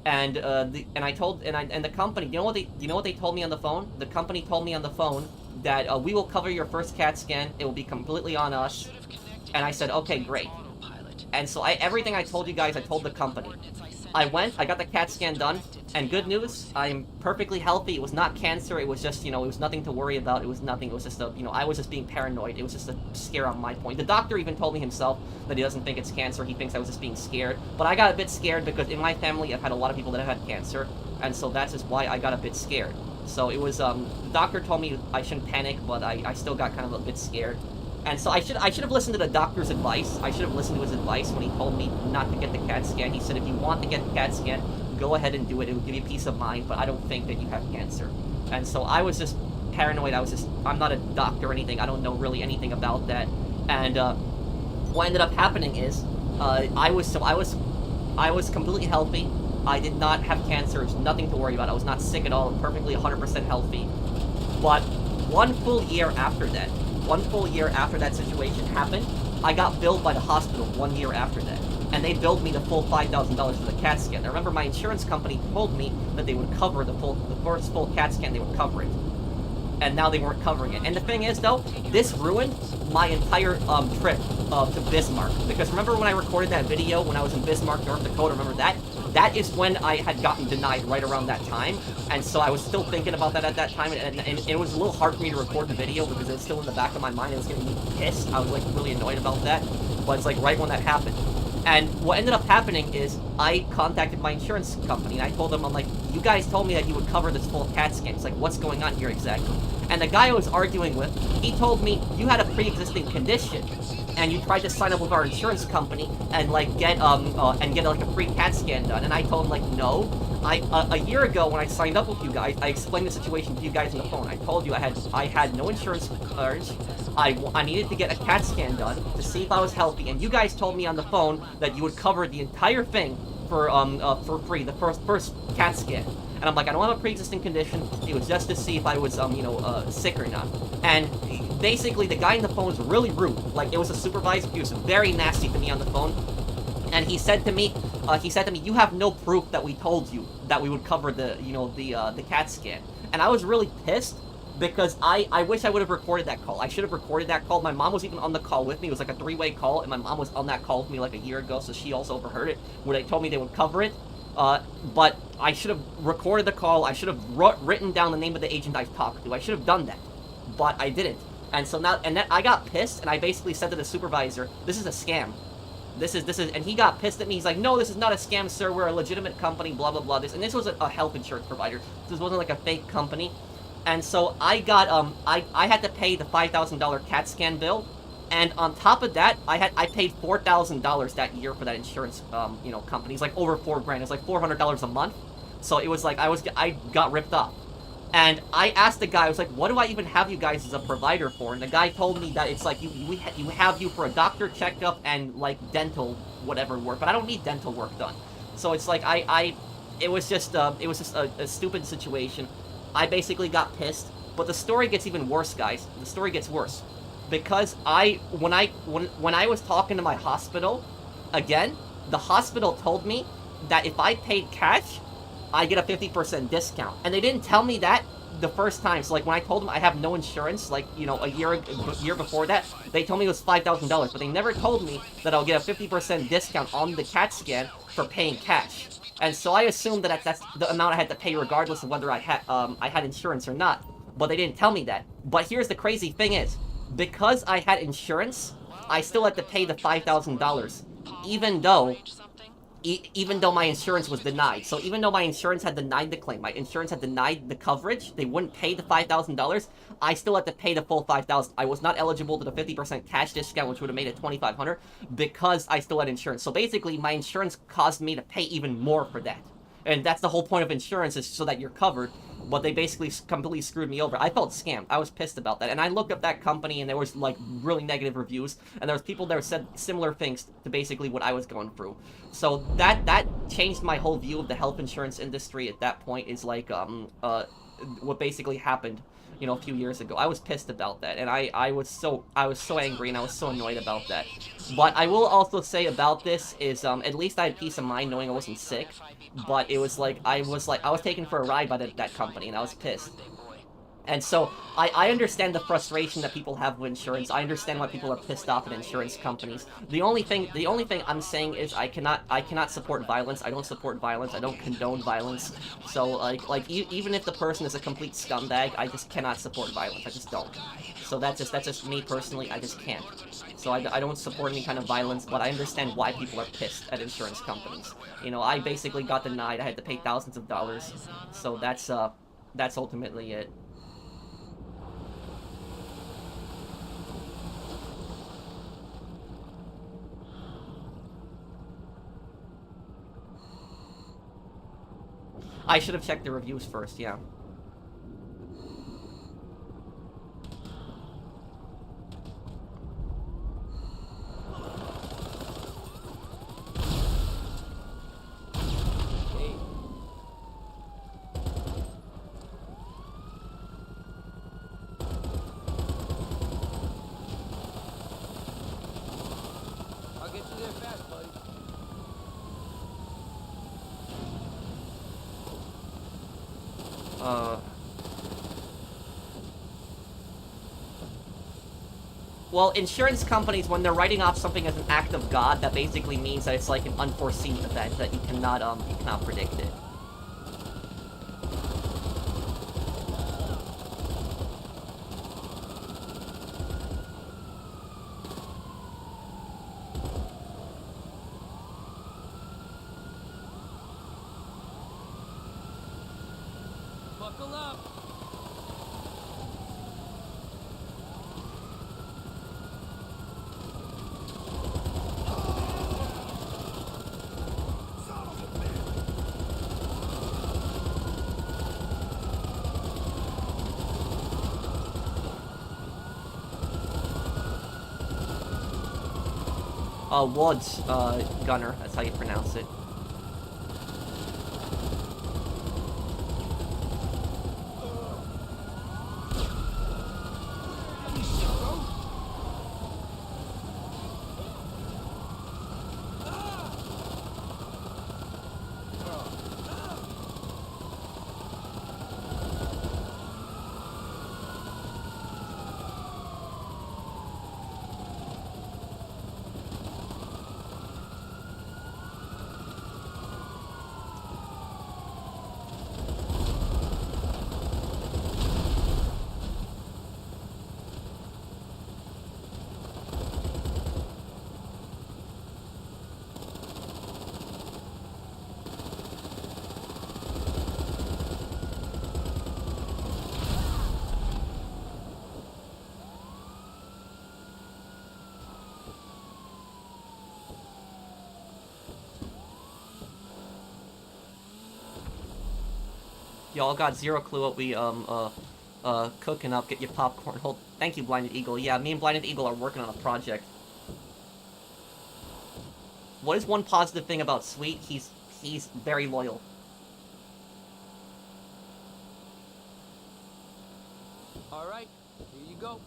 And the company, do you know what they told me on the phone? The company told me on the phone that we will cover your first CAT scan. It will be completely on us. And I said, okay, great. And so everything I told you guys, I told the company. I went, I got the CAT scan done, and good news, I'm perfectly healthy. It was not cancer, it was just, it was nothing to worry about. It was nothing, it was just I was just being paranoid. It was just a scare on my point. The doctor even told me himself that he doesn't think it's cancer. He thinks I was just being scared. But I got a bit scared because in my family, I've had a lot of people that have had cancer, and so that's just why I got a bit scared. So it was, the doctor told me I shouldn't panic, but I still got kind of a bit scared. And so I should have listened to the doctor's advice. I should have listened to his advice when he told me not to get the CAT scan. He said, if you want to get the CAT scan, go ahead and do it. It will give you peace of mind, but I don't think that you have cancer. And so I was just paranoid. I'm not a doctor or anything. I don't know really anything about that. And what ended up happening is I was completely healthy. I did not have cancer. There was nothing to worry about. I was not sick at all. I'm perfectly 100% healthy. But one full year after that situation happened, I got billed by the hospital 1 year after that. And they billed me the full $5,000 for the CAT scan. Now remember, my insurance company told me that they would cover the first full CAT scan, they would cover it. And now they weren't covering it. And the thing is, though, this ruined my entire trip to Bismarck. Because remember when I recorded that video when I was in Bismarck, North Dakota, remember that? That is when I had gotten denied right around that time. And so I was still thinking about that at that time. And it was a little hard for me to record the video because it was still in the back of my mind. It was getting me pissed. I was like really annoyed about that. But it's like right when that happened. And what ended up happening is I contacted my insurance company and I told them, I'm like, you guys told me that you would cover this full CAT scan. It's like, what's going on here exactly? And the guy I was arguing with, he told me, you had a pre-existing condition and you tried to sign up with our insurance company and like get like a free CAT scan done. And I told him like, no. A year ago when I signed up with you guys, I explained the situation to you guys on the phone. I told you I had no insurance cards. I needed to get a CAT scan done to see if I was healthy, and you guys told me on the phone that you would cover the entire thing for free, the first CAT scan. And I'm like, I don't have a pre-existing condition. It was just to see if I was sick or not. And basically, the guy on the phone was really rude. Like, it was a supervisor. He was very nasty to me on the phone. And he said to me, you have no proof that we told you that we would cover the CAT scan. And I was really pissed because I wish I would have recorded that call. I should have recorded that call. My mom was even on the call with me. It was like a three-way call, and my mom was on that call with me like a year ago, so she also overheard it, where they told me they would cover it. But I should have recorded the call. I should have written down the name of the agent I've talked to. I should have done that, but I didn't. And so now, and then I got pissed, and I basically said to the supervisor, this is a scam. This is, and he got pissed at me. He's like, no, this is not a scam, sir. We're a legitimate company, blah, blah, blah. And this was a health insurance provider. This wasn't like a fake company. And so I got, I had to pay the $5,000 CAT scan bill. And on top of that, I paid $4,000 that year for that insurance, company. It's like over $4,000. It's like $400 a month. So it was like, I got ripped off. And I asked the guy, I was like, what do I even have you guys as a provider for? And the guy told me that it's like, you have you for a doctor checkup and like dental whatever work, but I don't need dental work done. So it's like, it was just a stupid situation. I basically got pissed, but the story gets even worse, guys. The story gets worse. Because when I was talking to my hospital, again, the hospital told me that if I paid cash, I get a 50% discount. And they didn't tell me that the first time. So like when I told them I have no insurance, like you know a year before that, they told me it was $5,000, but they never told me that I'll get a 50% discount on the CAT scan for paying cash. And so I assumed that that's the amount I had to pay regardless of whether I had insurance or not. But they didn't tell me that. But here's the crazy thing is, because I had insurance, I still had to pay the $5,000, even though even though my insurance was denied. So even though my insurance had denied the claim, my insurance had denied the coverage, they wouldn't pay the $5,000, I still had to pay the full $5,000. I was not eligible to the 50% cash discount, which would have made it $2,500, because I still had insurance. So basically, my insurance caused me to pay even more for that. And that's the whole point of insurance, is so that you're covered. But they basically completely screwed me over. I felt scammed. I was pissed about that. And I looked up that company, and there was, like, really negative reviews. And there was people that said similar things to basically what I was going through. So that changed my whole view of the health insurance industry at that point, is, like, what basically happened, you know, a few years ago. I was pissed about that. And I was so angry, and I was so annoyed about that. But I will also say about this is, at least I had peace of mind knowing I wasn't sick. But it was like, I was taken for a ride by that company, and I was pissed. And so, I understand the frustration that people have with insurance. I understand why people are pissed off at insurance companies. The only thing I'm saying is I cannot support violence. I don't support violence. I don't condone violence. So, like even if the person is a complete scumbag, I just cannot support violence. I just don't. So that's just me personally. I just can't. So I don't support any kind of violence, but I understand why people are pissed at insurance companies. You know, I basically got denied. I had to pay thousands of dollars. So that's ultimately it. I should have checked the reviews first, yeah. I'll get you there fast, buddy. Well, insurance companies, when they're writing off something as an act of God, that basically means that it's like an unforeseen event, that you cannot predict it. Buckle up. Woods, Gunner, that's how you pronounce it. Y'all got zero clue what we, cooking up. Get your popcorn. Hold. Thank you, Blinded Eagle. Yeah, me and Blinded Eagle are working on a project. What is one positive thing about Sweet? He's very loyal. All right, here you go.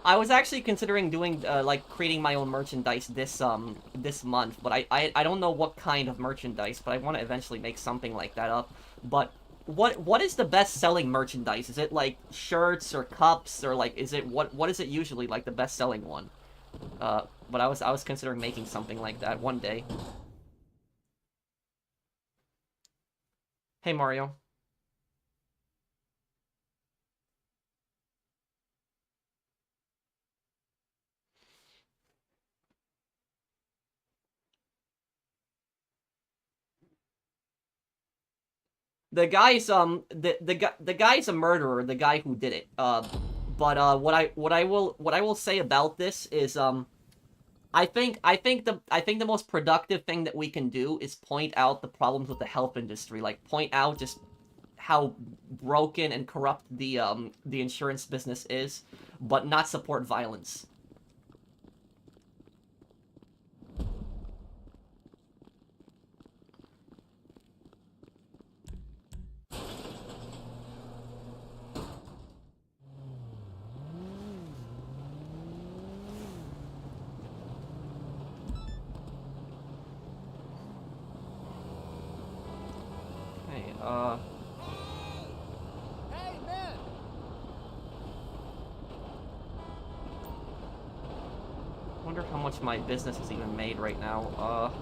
I was actually considering doing, like, creating my own merchandise this month, but I don't know what kind of merchandise, but I want to eventually make something like that up. But what is the best-selling merchandise? Is it, like, shirts or cups, or, like, is it, what is it usually, like, the best-selling one? But I was considering making something like that one day. Hey, Mario. The guy's the guy's a murderer, the guy who did it. But what I will say about this is I think the most productive thing that we can do is point out the problems with the health industry, like point out just how broken and corrupt the insurance business is, but not support violence. Okay, Hey, man! wonder how much my business is even made right now.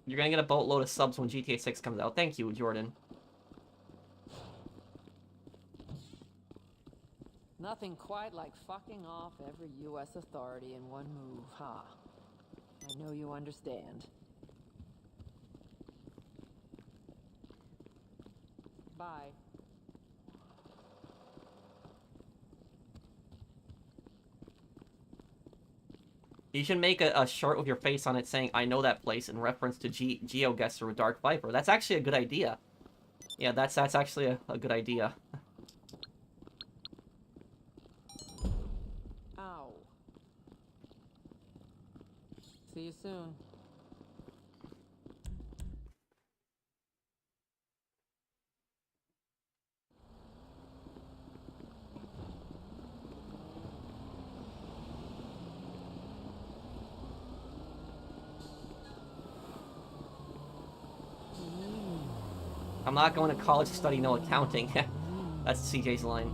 You're gonna get a boatload of subs when GTA 6 comes out. Thank you, Jordan. Nothing quite like fucking off every U.S. authority in one move, huh? I know you understand. Bye. You should make a short with your face on it saying, I know that place, in reference to GeoGuessr with Dark Viper. That's actually a good idea. Yeah, that's actually a good idea. Ow. See you soon. I'm not going to college to study no accounting. That's CJ's line.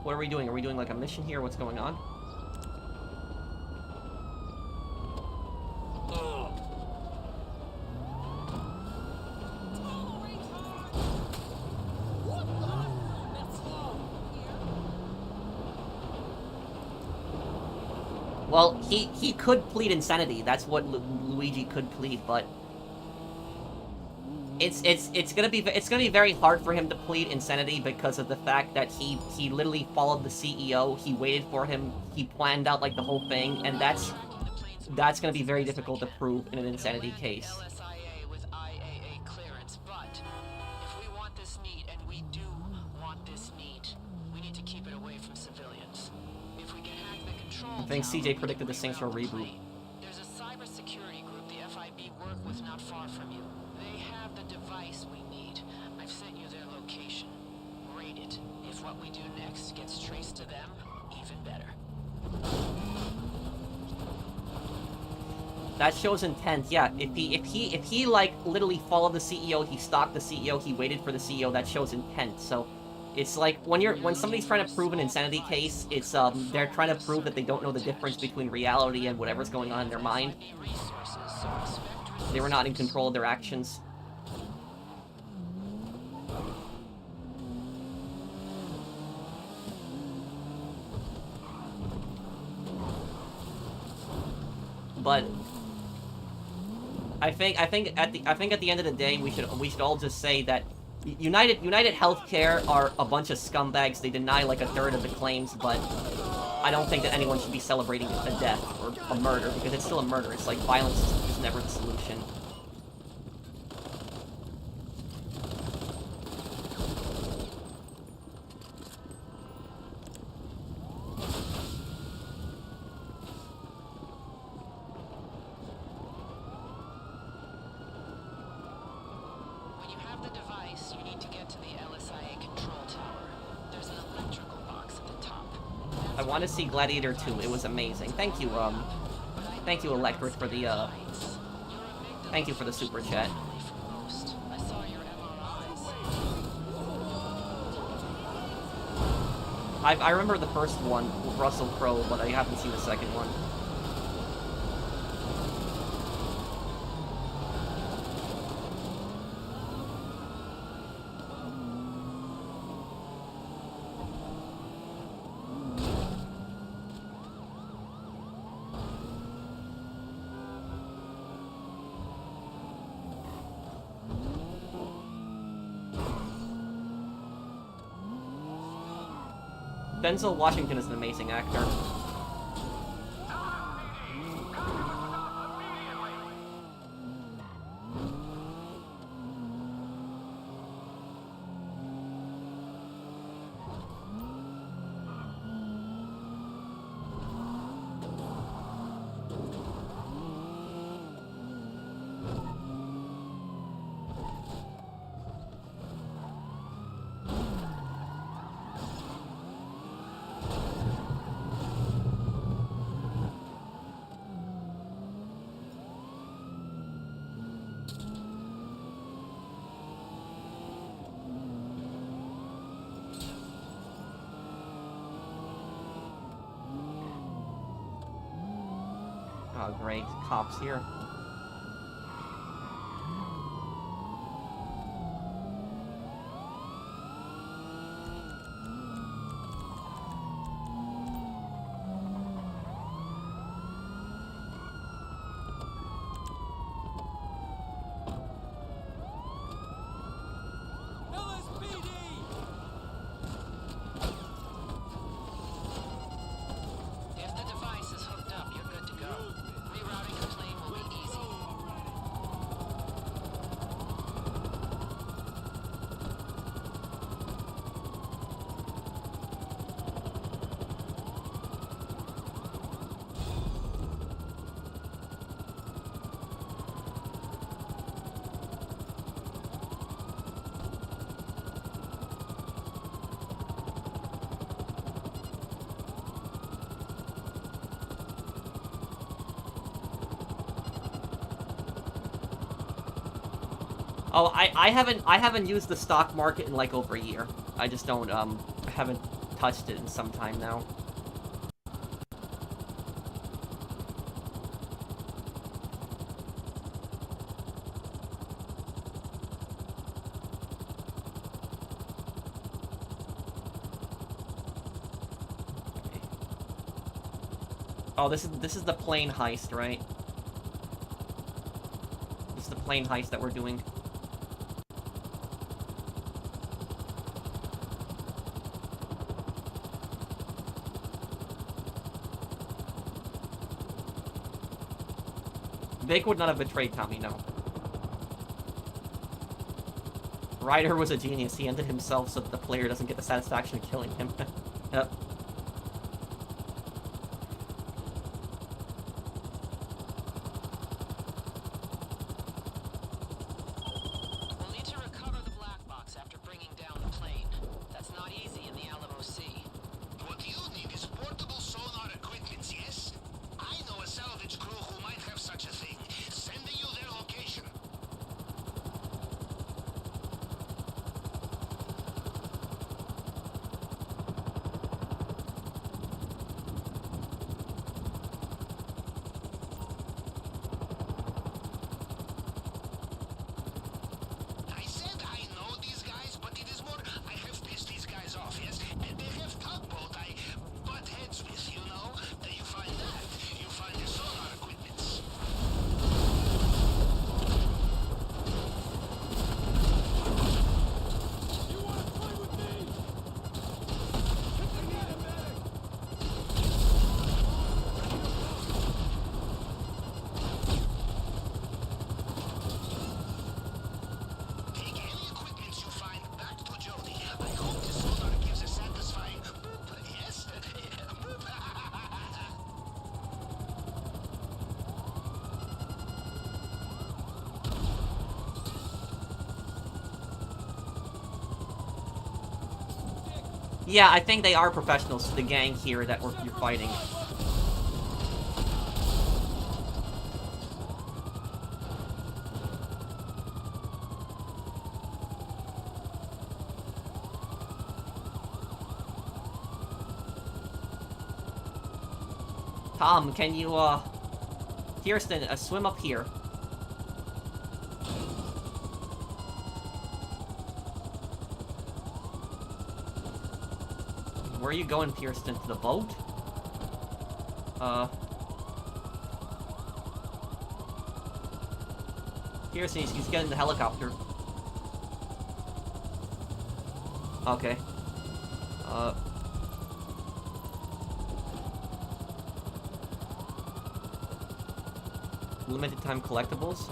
What are we doing? Are we doing like a mission here? What's going on? Well, he could plead insanity. That's what Luigi could plead, but it's gonna be very hard for him to plead insanity because of the fact that he literally followed the CEO. He waited for him. He planned out like the whole thing, and that's gonna be very difficult to prove in an insanity case. LSIA with IAA clearance, but if we want this meat, and we do want this meat, we need to keep it away from civilians. If we can hack the control I think tower, CJ predicted the Saints Row reboot. plane. There's a cybersecurity group the FIB work with not far from you. They have the device we need. I've sent you their location. Raid it. If what we do next gets traced to them, even better. That shows intent. Yeah, if he like literally followed the CEO, he stalked the CEO, he waited for the CEO, that shows intent. So it's like when somebody's trying to prove an insanity case, it's they're trying to prove that they don't know the difference between reality and whatever's going on in their mind. They were not in control of their actions. but I think at the end of the day, we should all just say that United Healthcare are a bunch of scumbags. They deny like a third of the claims, but I don't think that anyone should be celebrating a death or a murder, because it's still a murder. It's like violence is never the solution. When you have the device, you need to get to the LSIA control tower. There's an electrical box at the top. I want to see Gladiator 2. It was amazing. Thank you, Electric, for the, thank you for the super chat. I saw your MRIs. I remember the first one with Russell Crowe, but I haven't seen the second one. Denzel Washington is an amazing actor. Oh, great. Cops here. LSPD! If the device is hooked up, you're good to go. Rerouting the plane will be easy. Oh, I haven't used the stock market in like over a year. I just don't I haven't touched it in some time now. Oh, this is the plane heist, right? This is the plane heist that we're doing. Vic would not have betrayed Tommy, no. Ryder was a genius. He ended himself so that the player doesn't get the satisfaction of killing him. Yep. We'll need to recover the black box after bringing down the plane. That's not easy in the Alamo Sea. What you need is portable sonar equipment, yes? I know a salvage crew who might have such a thing. Sending you their location. Yeah, I think they are professionals, the gang here that you're fighting. Tom, can you, Kirsten, swim up here. Where are you going, Kirsten? To the boat? Kirsten, he's getting the helicopter. Okay. Limited time collectibles?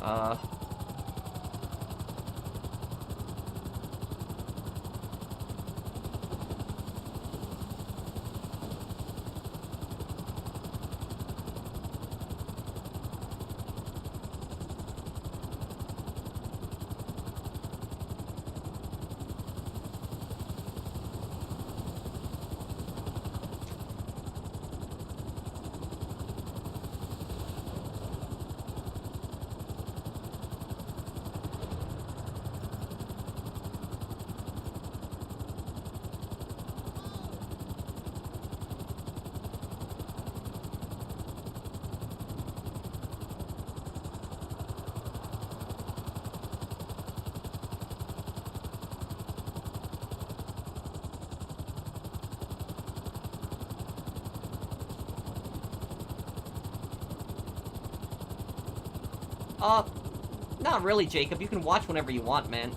Not really, Jacob. You can watch whenever you want, man.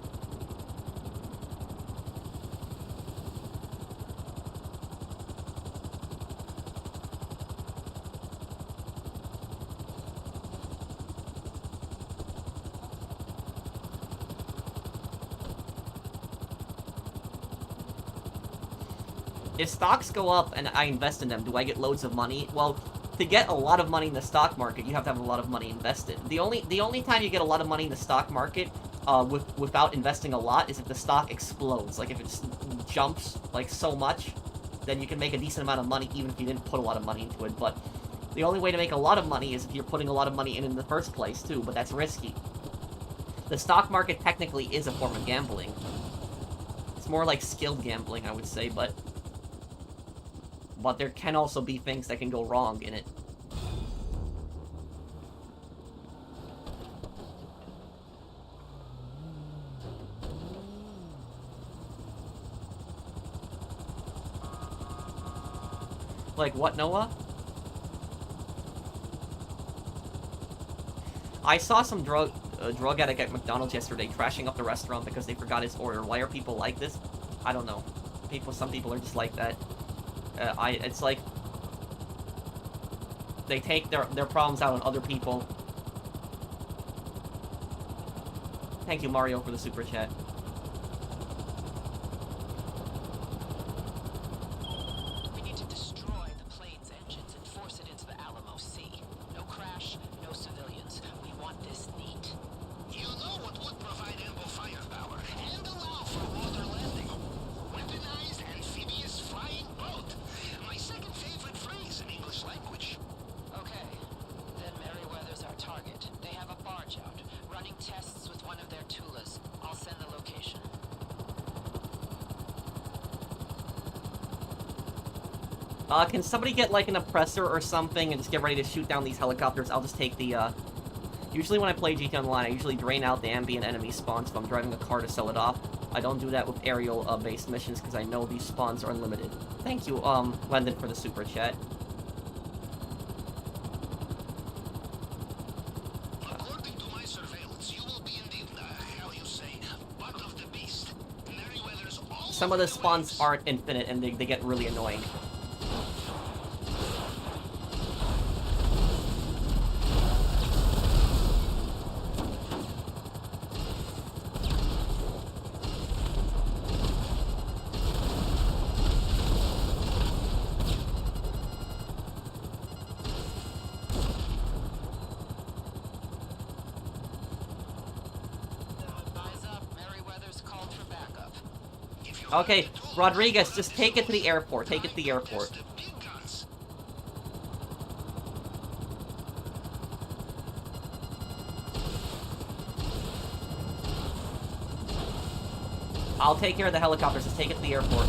If stocks go up and I invest in them, do I get loads of money? Well, to get a lot of money in the stock market, you have to have a lot of money invested. The only time you get a lot of money in the stock market, without investing a lot, is if the stock explodes. Like, if it jumps, like, so much, then you can make a decent amount of money even if you didn't put a lot of money into it. But the only way to make a lot of money is if you're putting a lot of money in the first place, too, but that's risky. The stock market technically is a form of gambling. It's more like skilled gambling, I would say, but there can also be things that can go wrong in it. Like what, Noah? I saw some drug addict at McDonald's yesterday trashing up the restaurant because they forgot his order. Why are people like this? I don't know. Some people are just like that. It's like they take their problems out on other people. Thank you, Mario, for the super chat. We need to destroy the plane's engines and force it into the Alamo Sea. No crash, no civilians. We want this neat. You know what would provide ample firepower and allow for water landing? Weaponized amphibious flying boat. My second favorite phrase in English language. Okay, then Merryweather's our target. They have a barge out, running tests with one of their Tulas. I'll send the location. Can somebody get, like, an oppressor or something and just get ready to shoot down these helicopters? I'll just take the, Usually when I play GTA Online, I usually drain out the ambient enemy spawns if I'm driving a car to sell it off. I don't do that with aerial-based missions because I know these spawns are unlimited. Thank you, Lendon, for the super chat. According to my surveillance, you will be in the, how you say, butt of the beast. Merryweather's all Some of the spawns aren't infinite and they get really annoying. Eyes up, Merryweather's called for backup. Okay, Rodriguez, just take it to the airport. Take it to the airport. The big guns. I'll take care of the helicopters. Just take it to the airport.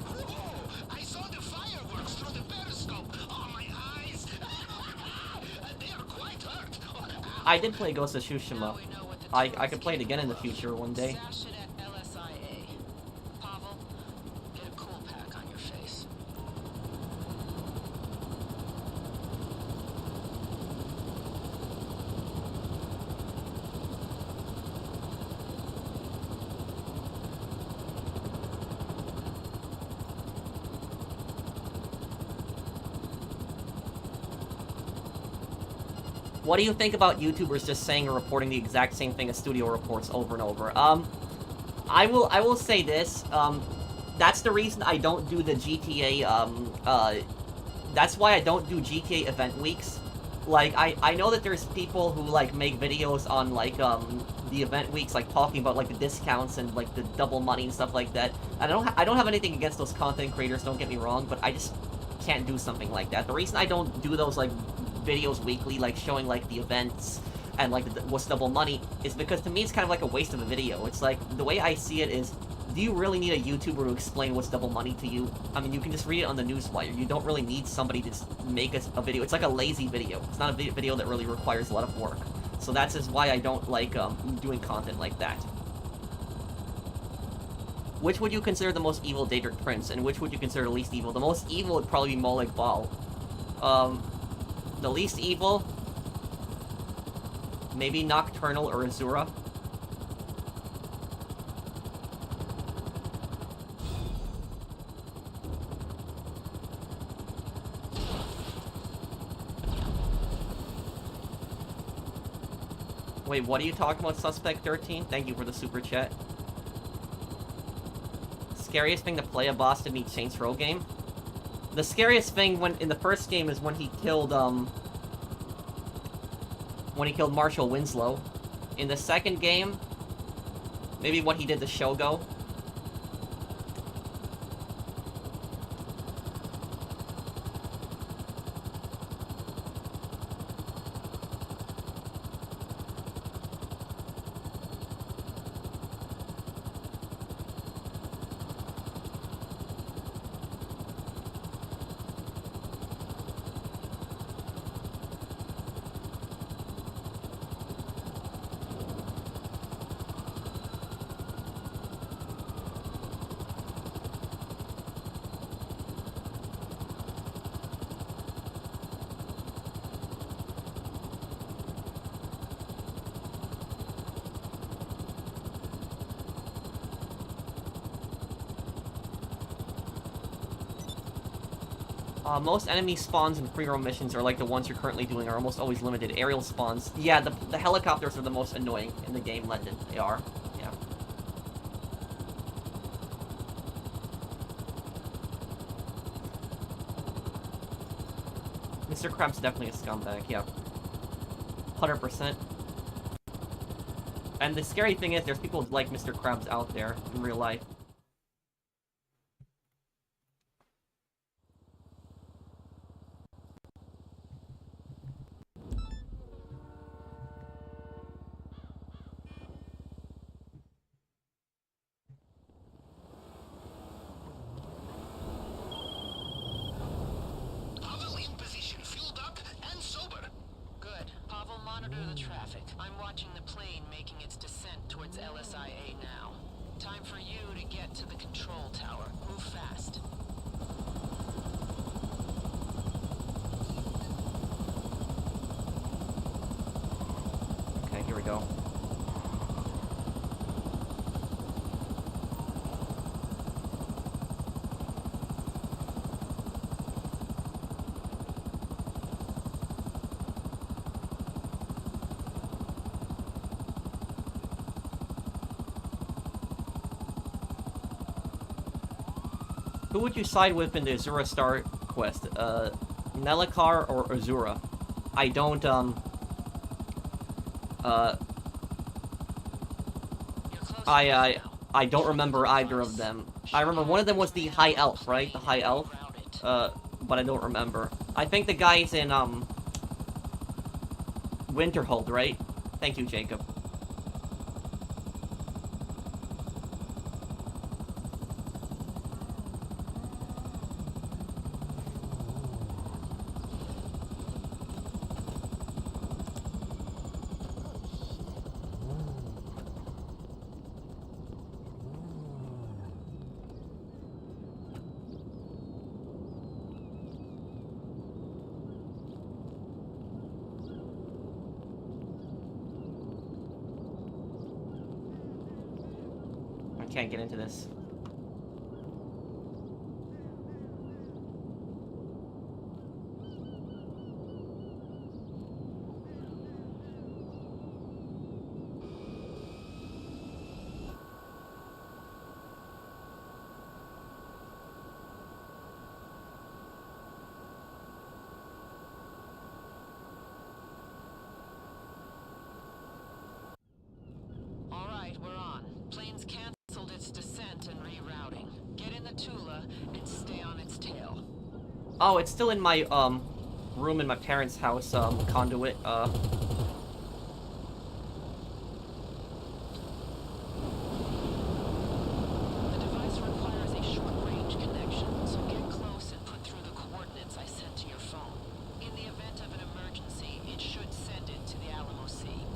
Whoa! I saw the fireworks through the periscope. Oh, my eyes! They are quite hurt. I did play Ghost of Tsushima. Now we know what the I could play it again in the future one day. Stash it at LSIA. Pavel, get a cool pack on your face. What do you think about YouTubers just saying or reporting the exact same thing as studio reports over and over? I will say this. That's the reason I don't do the GTA. That's why I don't do GTA event weeks. Like, I know that there's people who like make videos on like the event weeks, like talking about like the discounts and like the double money and stuff like that. I don't have anything against those content creators. Don't get me wrong, but I just can't do something like that. The reason I don't do those like videos weekly, like showing like the events and like what's double money, is because to me it's kind of like a waste of a video. It's like, the way I see it is, do you really need a YouTuber to explain what's double money to you? I mean, you can just read it on the newswire. You don't really need somebody to make a video. It's like a lazy video. It's not a video that really requires a lot of work. So that's just why I don't like doing content like that. Which would you consider the most evil Daedric Prince, and which would you consider the least evil? The most evil would probably be Molag Bal. The least evil, maybe Nocturnal or Azura. Wait, what are you talking about, Suspect 13? Thank you for the super chat. Scariest thing to play a boss to meet Saints Row game? The scariest thing in the first game is when he killed Marshall Winslow. In the second game, maybe what he did to Shogo. Most enemy spawns in free roam missions are like the ones you're currently doing, are almost always limited. Aerial spawns. Yeah, the helicopters are the most annoying in the game, Lendon. They are. Yeah. Mr. Krabs definitely a scumbag, yeah. 100%. And the scary thing is, there's people like Mr. Krabs out there in real life. Pavel in position, fueled up and sober. Good. Pavel, monitor the traffic. I'm watching the plane making its descent towards LSIA now. Time for you to get to the control tower. Move fast. Okay, here we go. Who would you side with in the Azura Star quest? Nelacar or Azura? I don't, You're close I now. don't remember either of them. I remember one of them was the High Elf, right? The High Elf? But I don't remember. I think the guy's in, Winterhold, right? Thank you, Jacob. Can't get into this. All right, we're on. Plane's canceled its descent and rerouting. Get in the Tula and stay on its tail. Oh, it's still in my, room in my parents' house, conduit, The device requires a short-range connection, so get close and put through the coordinates I sent to your phone. In the event of an emergency, it should send it to the Alamo Sea.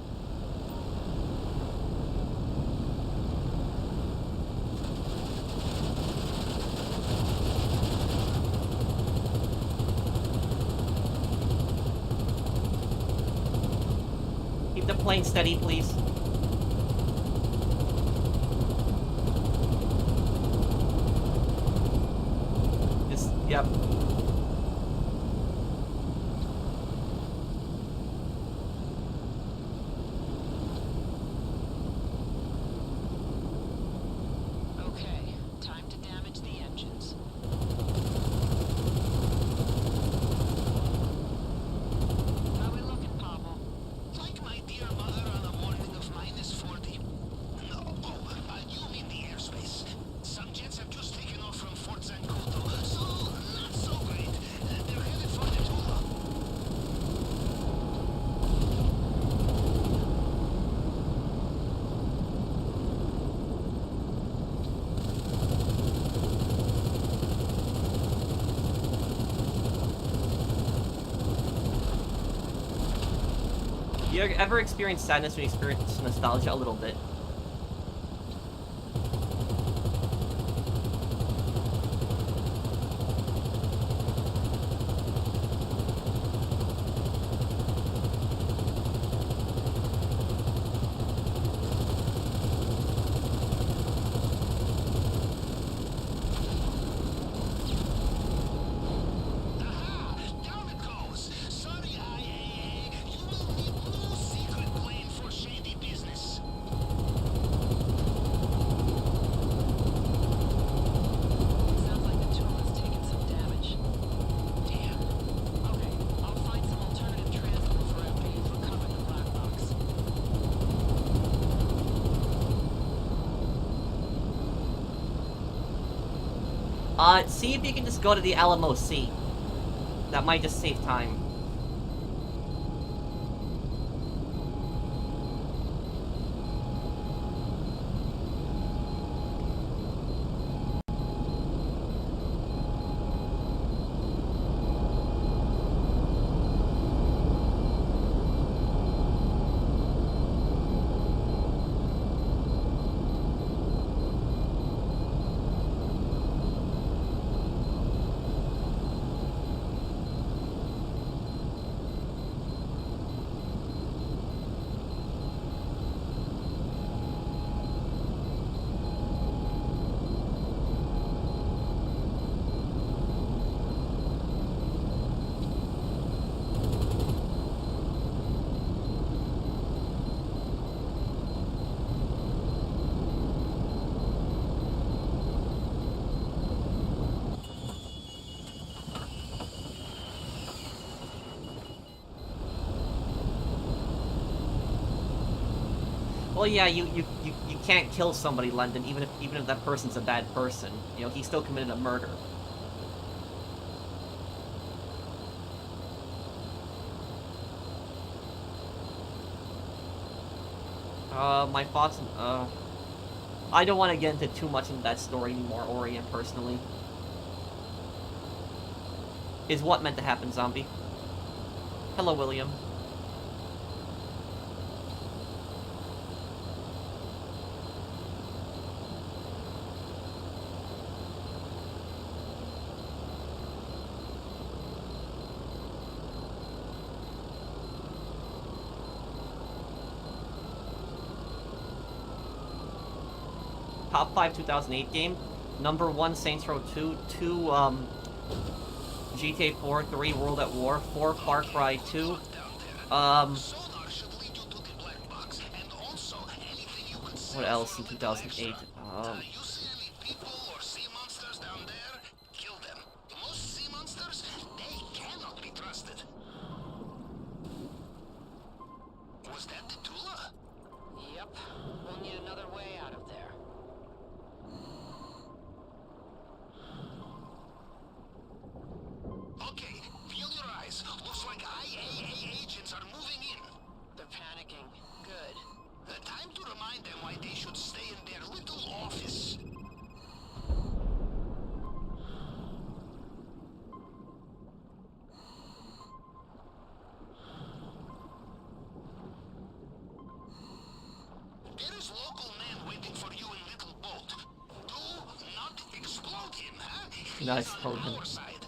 keep the plane steady, please. Just, yep. Okay, time to damage the engines. How we looking, Pablo? Like my dear mother on a morning of -40. No, you mean the airspace. Some jets have just taken off from Fort Zancudo, so not so great. They're headed for the Tula. You ever experience sadness when you experience nostalgia a little bit? Aha! Down it goes! Sorry, IAA. You will need no secret plane for shady business. Sounds like the Tula's taken some damage. Damn. Okay, I'll find some alternative transport for after you've recovered the black box. See if you can just go to the Alamo Sea. That might just save time. Well, yeah, you can't kill somebody, London, even if that person's a bad person. You know, he still committed a murder. My thoughts. I don't want to get into too much into that story anymore, Orient, personally. Is what meant to happen, zombie? Hello, William. Top 5 2008 game. Number 1, Saints Row 2. 2, GTA 4. 3, World at War. 4, Far Cry 2. What else in 2008? You see any people or sea monsters down there? Kill them. Most sea monsters, they cannot be trusted. Was that the Tula? Yep. We'll need another way out of there. Okay, feel your eyes. Looks like IAA agents are moving in. They're panicking. Good. Time to remind them why they should stay in their little office. There is local man waiting for you in Little Boat. Do not explode him, huh? Not He's explode on him. our side.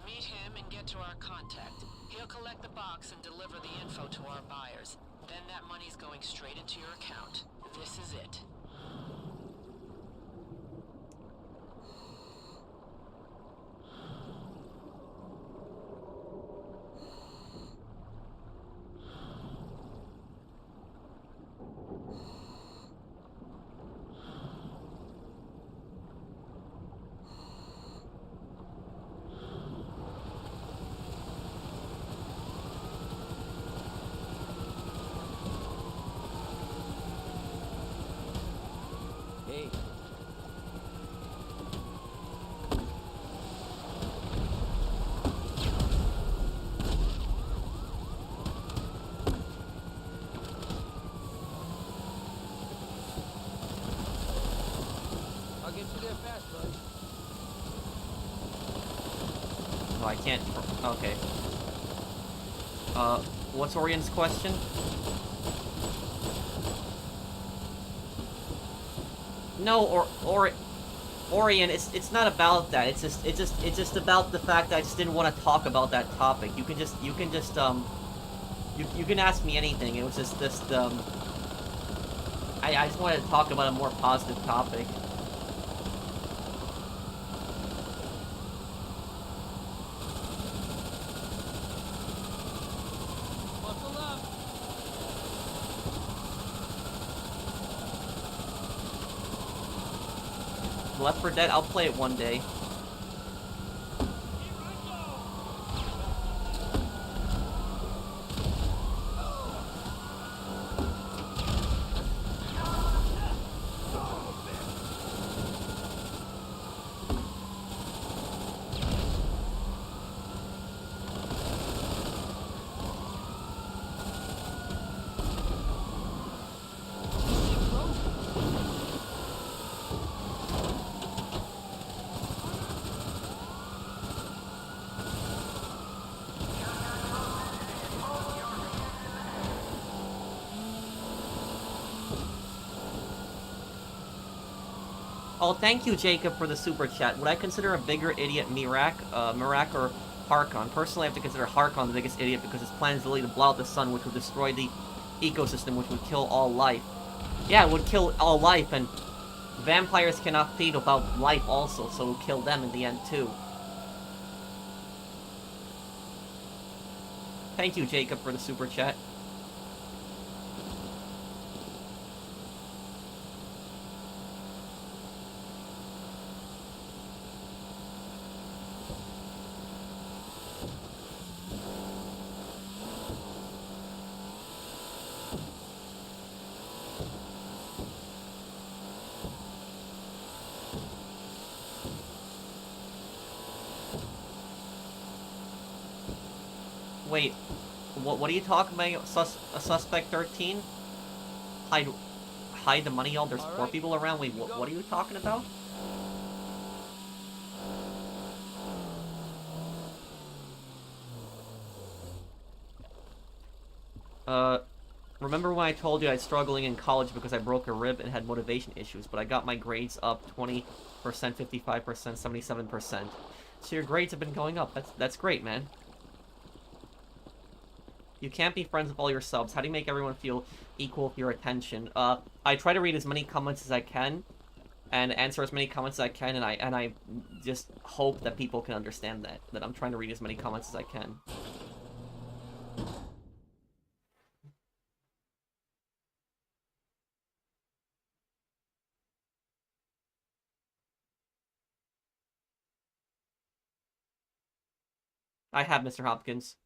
Meet him and get to our contact. He'll collect the box and deliver the info to our buyers. Then that money's going straight into your account. This is it. Hey. I'll get you there fast, buddy. Oh, I can't. Okay. What's Orient's question? No, Orient, it's not about that. It's just about the fact that I just didn't want to talk about that topic. You can just you can ask me anything. It was just this I just wanted to talk about a more positive topic. Buckle up. Left 4 Dead, I'll play it one day. Oh, thank you, Jacob, for the super chat. Would I consider a bigger idiot Mirak or Harkon? Personally, I have to consider Harkon the biggest idiot because his plan is literally to blow out the sun, which would destroy the ecosystem, which would kill all life. Yeah, it would kill all life, and vampires cannot feed without life also, so it would kill them in the end, too. Thank you, Jacob, for the super chat. Wait, what are you talking about? Suspect 13? Hide the money, y'all. There's All four right. people around. Wait, what are you talking about? Remember when I told you I was struggling in college because I broke a rib and had motivation issues, but I got my grades up 20%, 55%, 77%. So your grades have been going up. That's great, man. You can't be friends with all your subs. How do you make everyone feel equal with your attention? I try to read as many comments as I can and answer as many comments as I can, and I just hope that people can understand that I'm trying to read as many comments as I can. I have, Mr. Hopkins.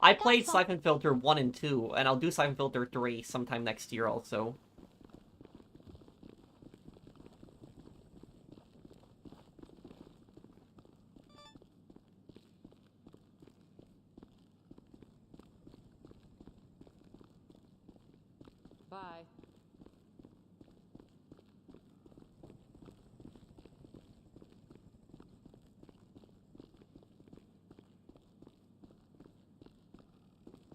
I played Siphon Filter 1 and 2, and I'll do Siphon Filter 3 sometime next year also. Bye.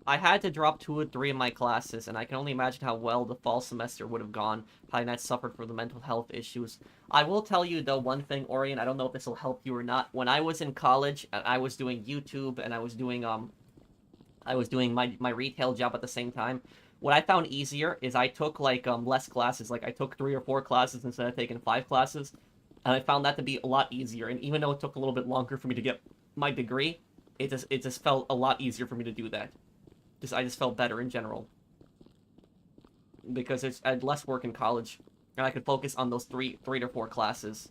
I had to drop 2 or 3 of my classes, and I can only imagine how well the fall semester would have gone had I not suffered from the mental health issues. I will tell you, though, one thing, Orion, I don't know if this will help you or not. When I was in college, and I was doing YouTube, and I was doing my retail job at the same time, what I found easier is I took, like, less classes. Like, I took 3 or 4 classes instead of taking 5 classes, and I found that to be a lot easier. And even though it took a little bit longer for me to get my degree, it just felt a lot easier for me to do that. I just felt better in general. Because I had less work in college, and I could focus on those 3 to 4 classes.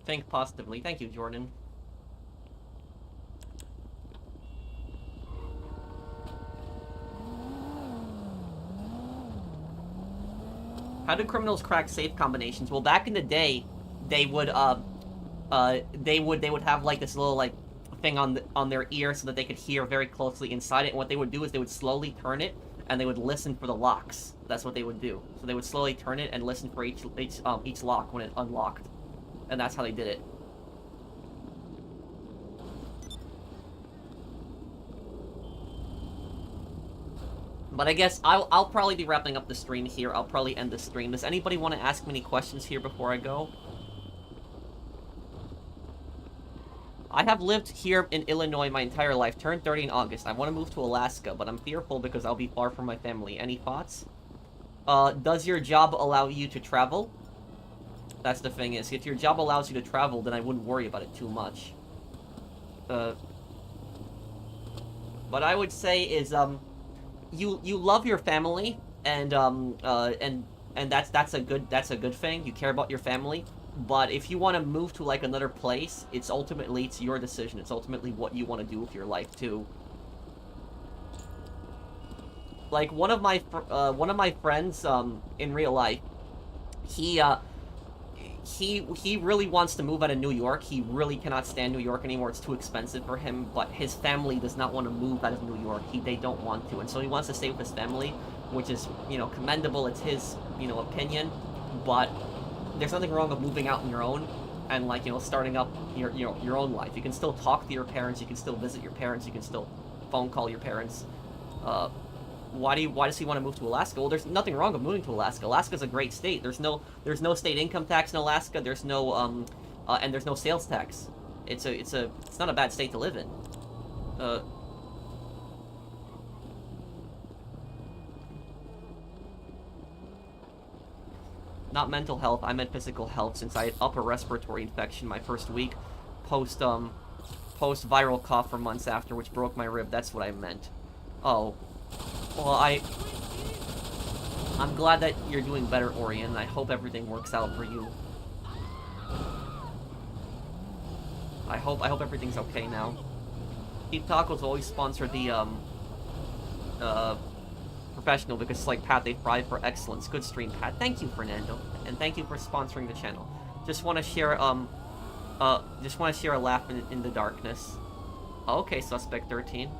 Think positively. Thank you, Jordan. How do criminals crack safe combinations? Well, back in the day, they would they would have like this little like thing on their ear so that they could hear very closely inside it. And what they would do is they would slowly turn it and they would listen for the locks. That's what they would do. So they would slowly turn it and listen for each lock when it unlocked, and that's how they did it. But I guess I'll probably be wrapping up the stream here. I'll probably end the stream. Does anybody want to ask me any questions here before I go? I have lived here in Illinois my entire life. Turned 30 in August. I want to move to Alaska, but I'm fearful because I'll be far from my family. Any thoughts? Does your job allow you to travel? That's the thing is, if your job allows you to travel, then I wouldn't worry about it too much. What I would say is, you love your family, and that's a good thing. You care about your family, but if you want to move to like another place, it's your decision. It's ultimately what you want to do with your life too. Like one of my friends in real life, he really wants to move out of New York. He really cannot stand New York anymore. It's too expensive for him, but his family does not want to move out of New York. They don't want to, and so he wants to stay with his family, which is, commendable. It's his, opinion, but there's nothing wrong with moving out on your own and, like, starting up your own life. You can still talk to your parents, you can still visit your parents, you can still phone call your parents. Why does he want to move to Alaska? Well, there's nothing wrong with moving to Alaska. Alaska's a great state. There's no state income tax in Alaska. There's no and there's no sales tax. It's not a bad state to live in. Not mental health, I meant physical health, since I had upper respiratory infection my first week post post viral cough for months after, which broke my rib. That's what I meant. Oh. Well, I'm glad that you're doing better, Orion. I hope everything works out for you. I hope everything's okay now. Keep Tacos always sponsor the, professional because, like, Pat, they thrive for excellence. Good stream, Pat. Thank you, Fernando. And thank you for sponsoring the channel. Just want to share, just want to share a laugh in the darkness. Okay, Suspect 13.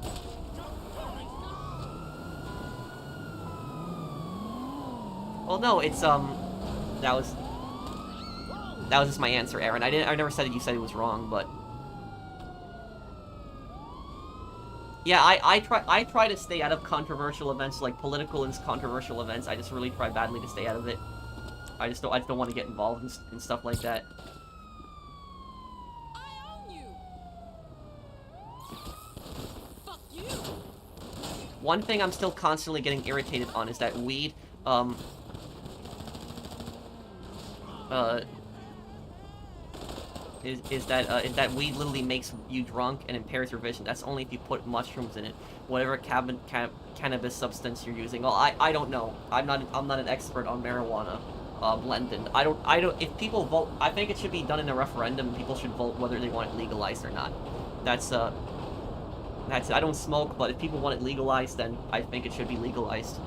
Well, no, it's, that was just my answer, Aaron. I never said that you said it was wrong, but... Yeah, I try to stay out of controversial events, like political and controversial events. I just really try badly to stay out of it. I just don't want to get involved in stuff like that. I own you. Fuck you. One thing I'm still constantly getting irritated on is that weed, is that weed literally makes you drunk and impairs your vision. That's only if you put mushrooms in it. Whatever cannabis substance you're using. Well, I don't know. I'm not an expert on marijuana blending. I don't. If people vote, I think it should be done in a referendum. People should vote whether they want it legalized or not. That's it. I don't smoke, but if people want it legalized, then I think it should be legalized.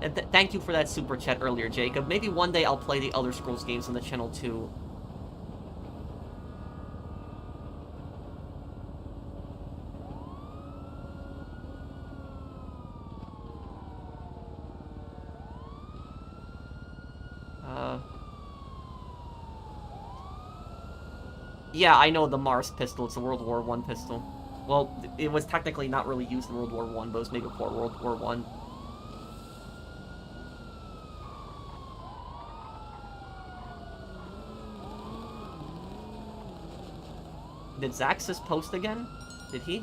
And thank you for that super chat earlier, Jacob. Maybe one day I'll play the Elder Scrolls games on the channel too. Yeah, I know the Mars pistol. It's a World War I pistol. Well, it was technically not really used in World War I, but it was made before World War I. Did Zaxxus post again? Did he?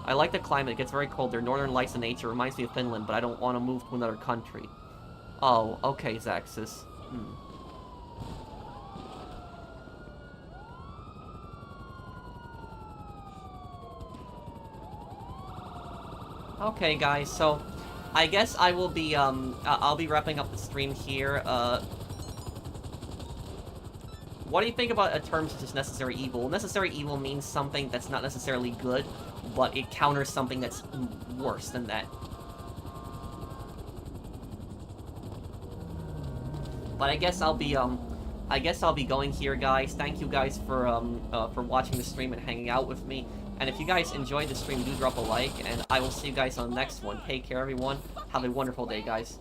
I like the climate. It gets very cold there. Northern lights and nature. Reminds me of Finland, but I don't want to move to another country. Oh, okay, Zaxxus. Okay, guys, so I guess I will be, I'll be wrapping up the stream here. What do you think about a term such as necessary evil? Necessary evil means something that's not necessarily good, but it counters something that's worse than that. But I guess I'll be going here, guys. Thank you guys for watching the stream and hanging out with me. And if you guys enjoyed the stream, do drop a like, and I will see you guys on the next one. Take care, everyone. Have a wonderful day, guys.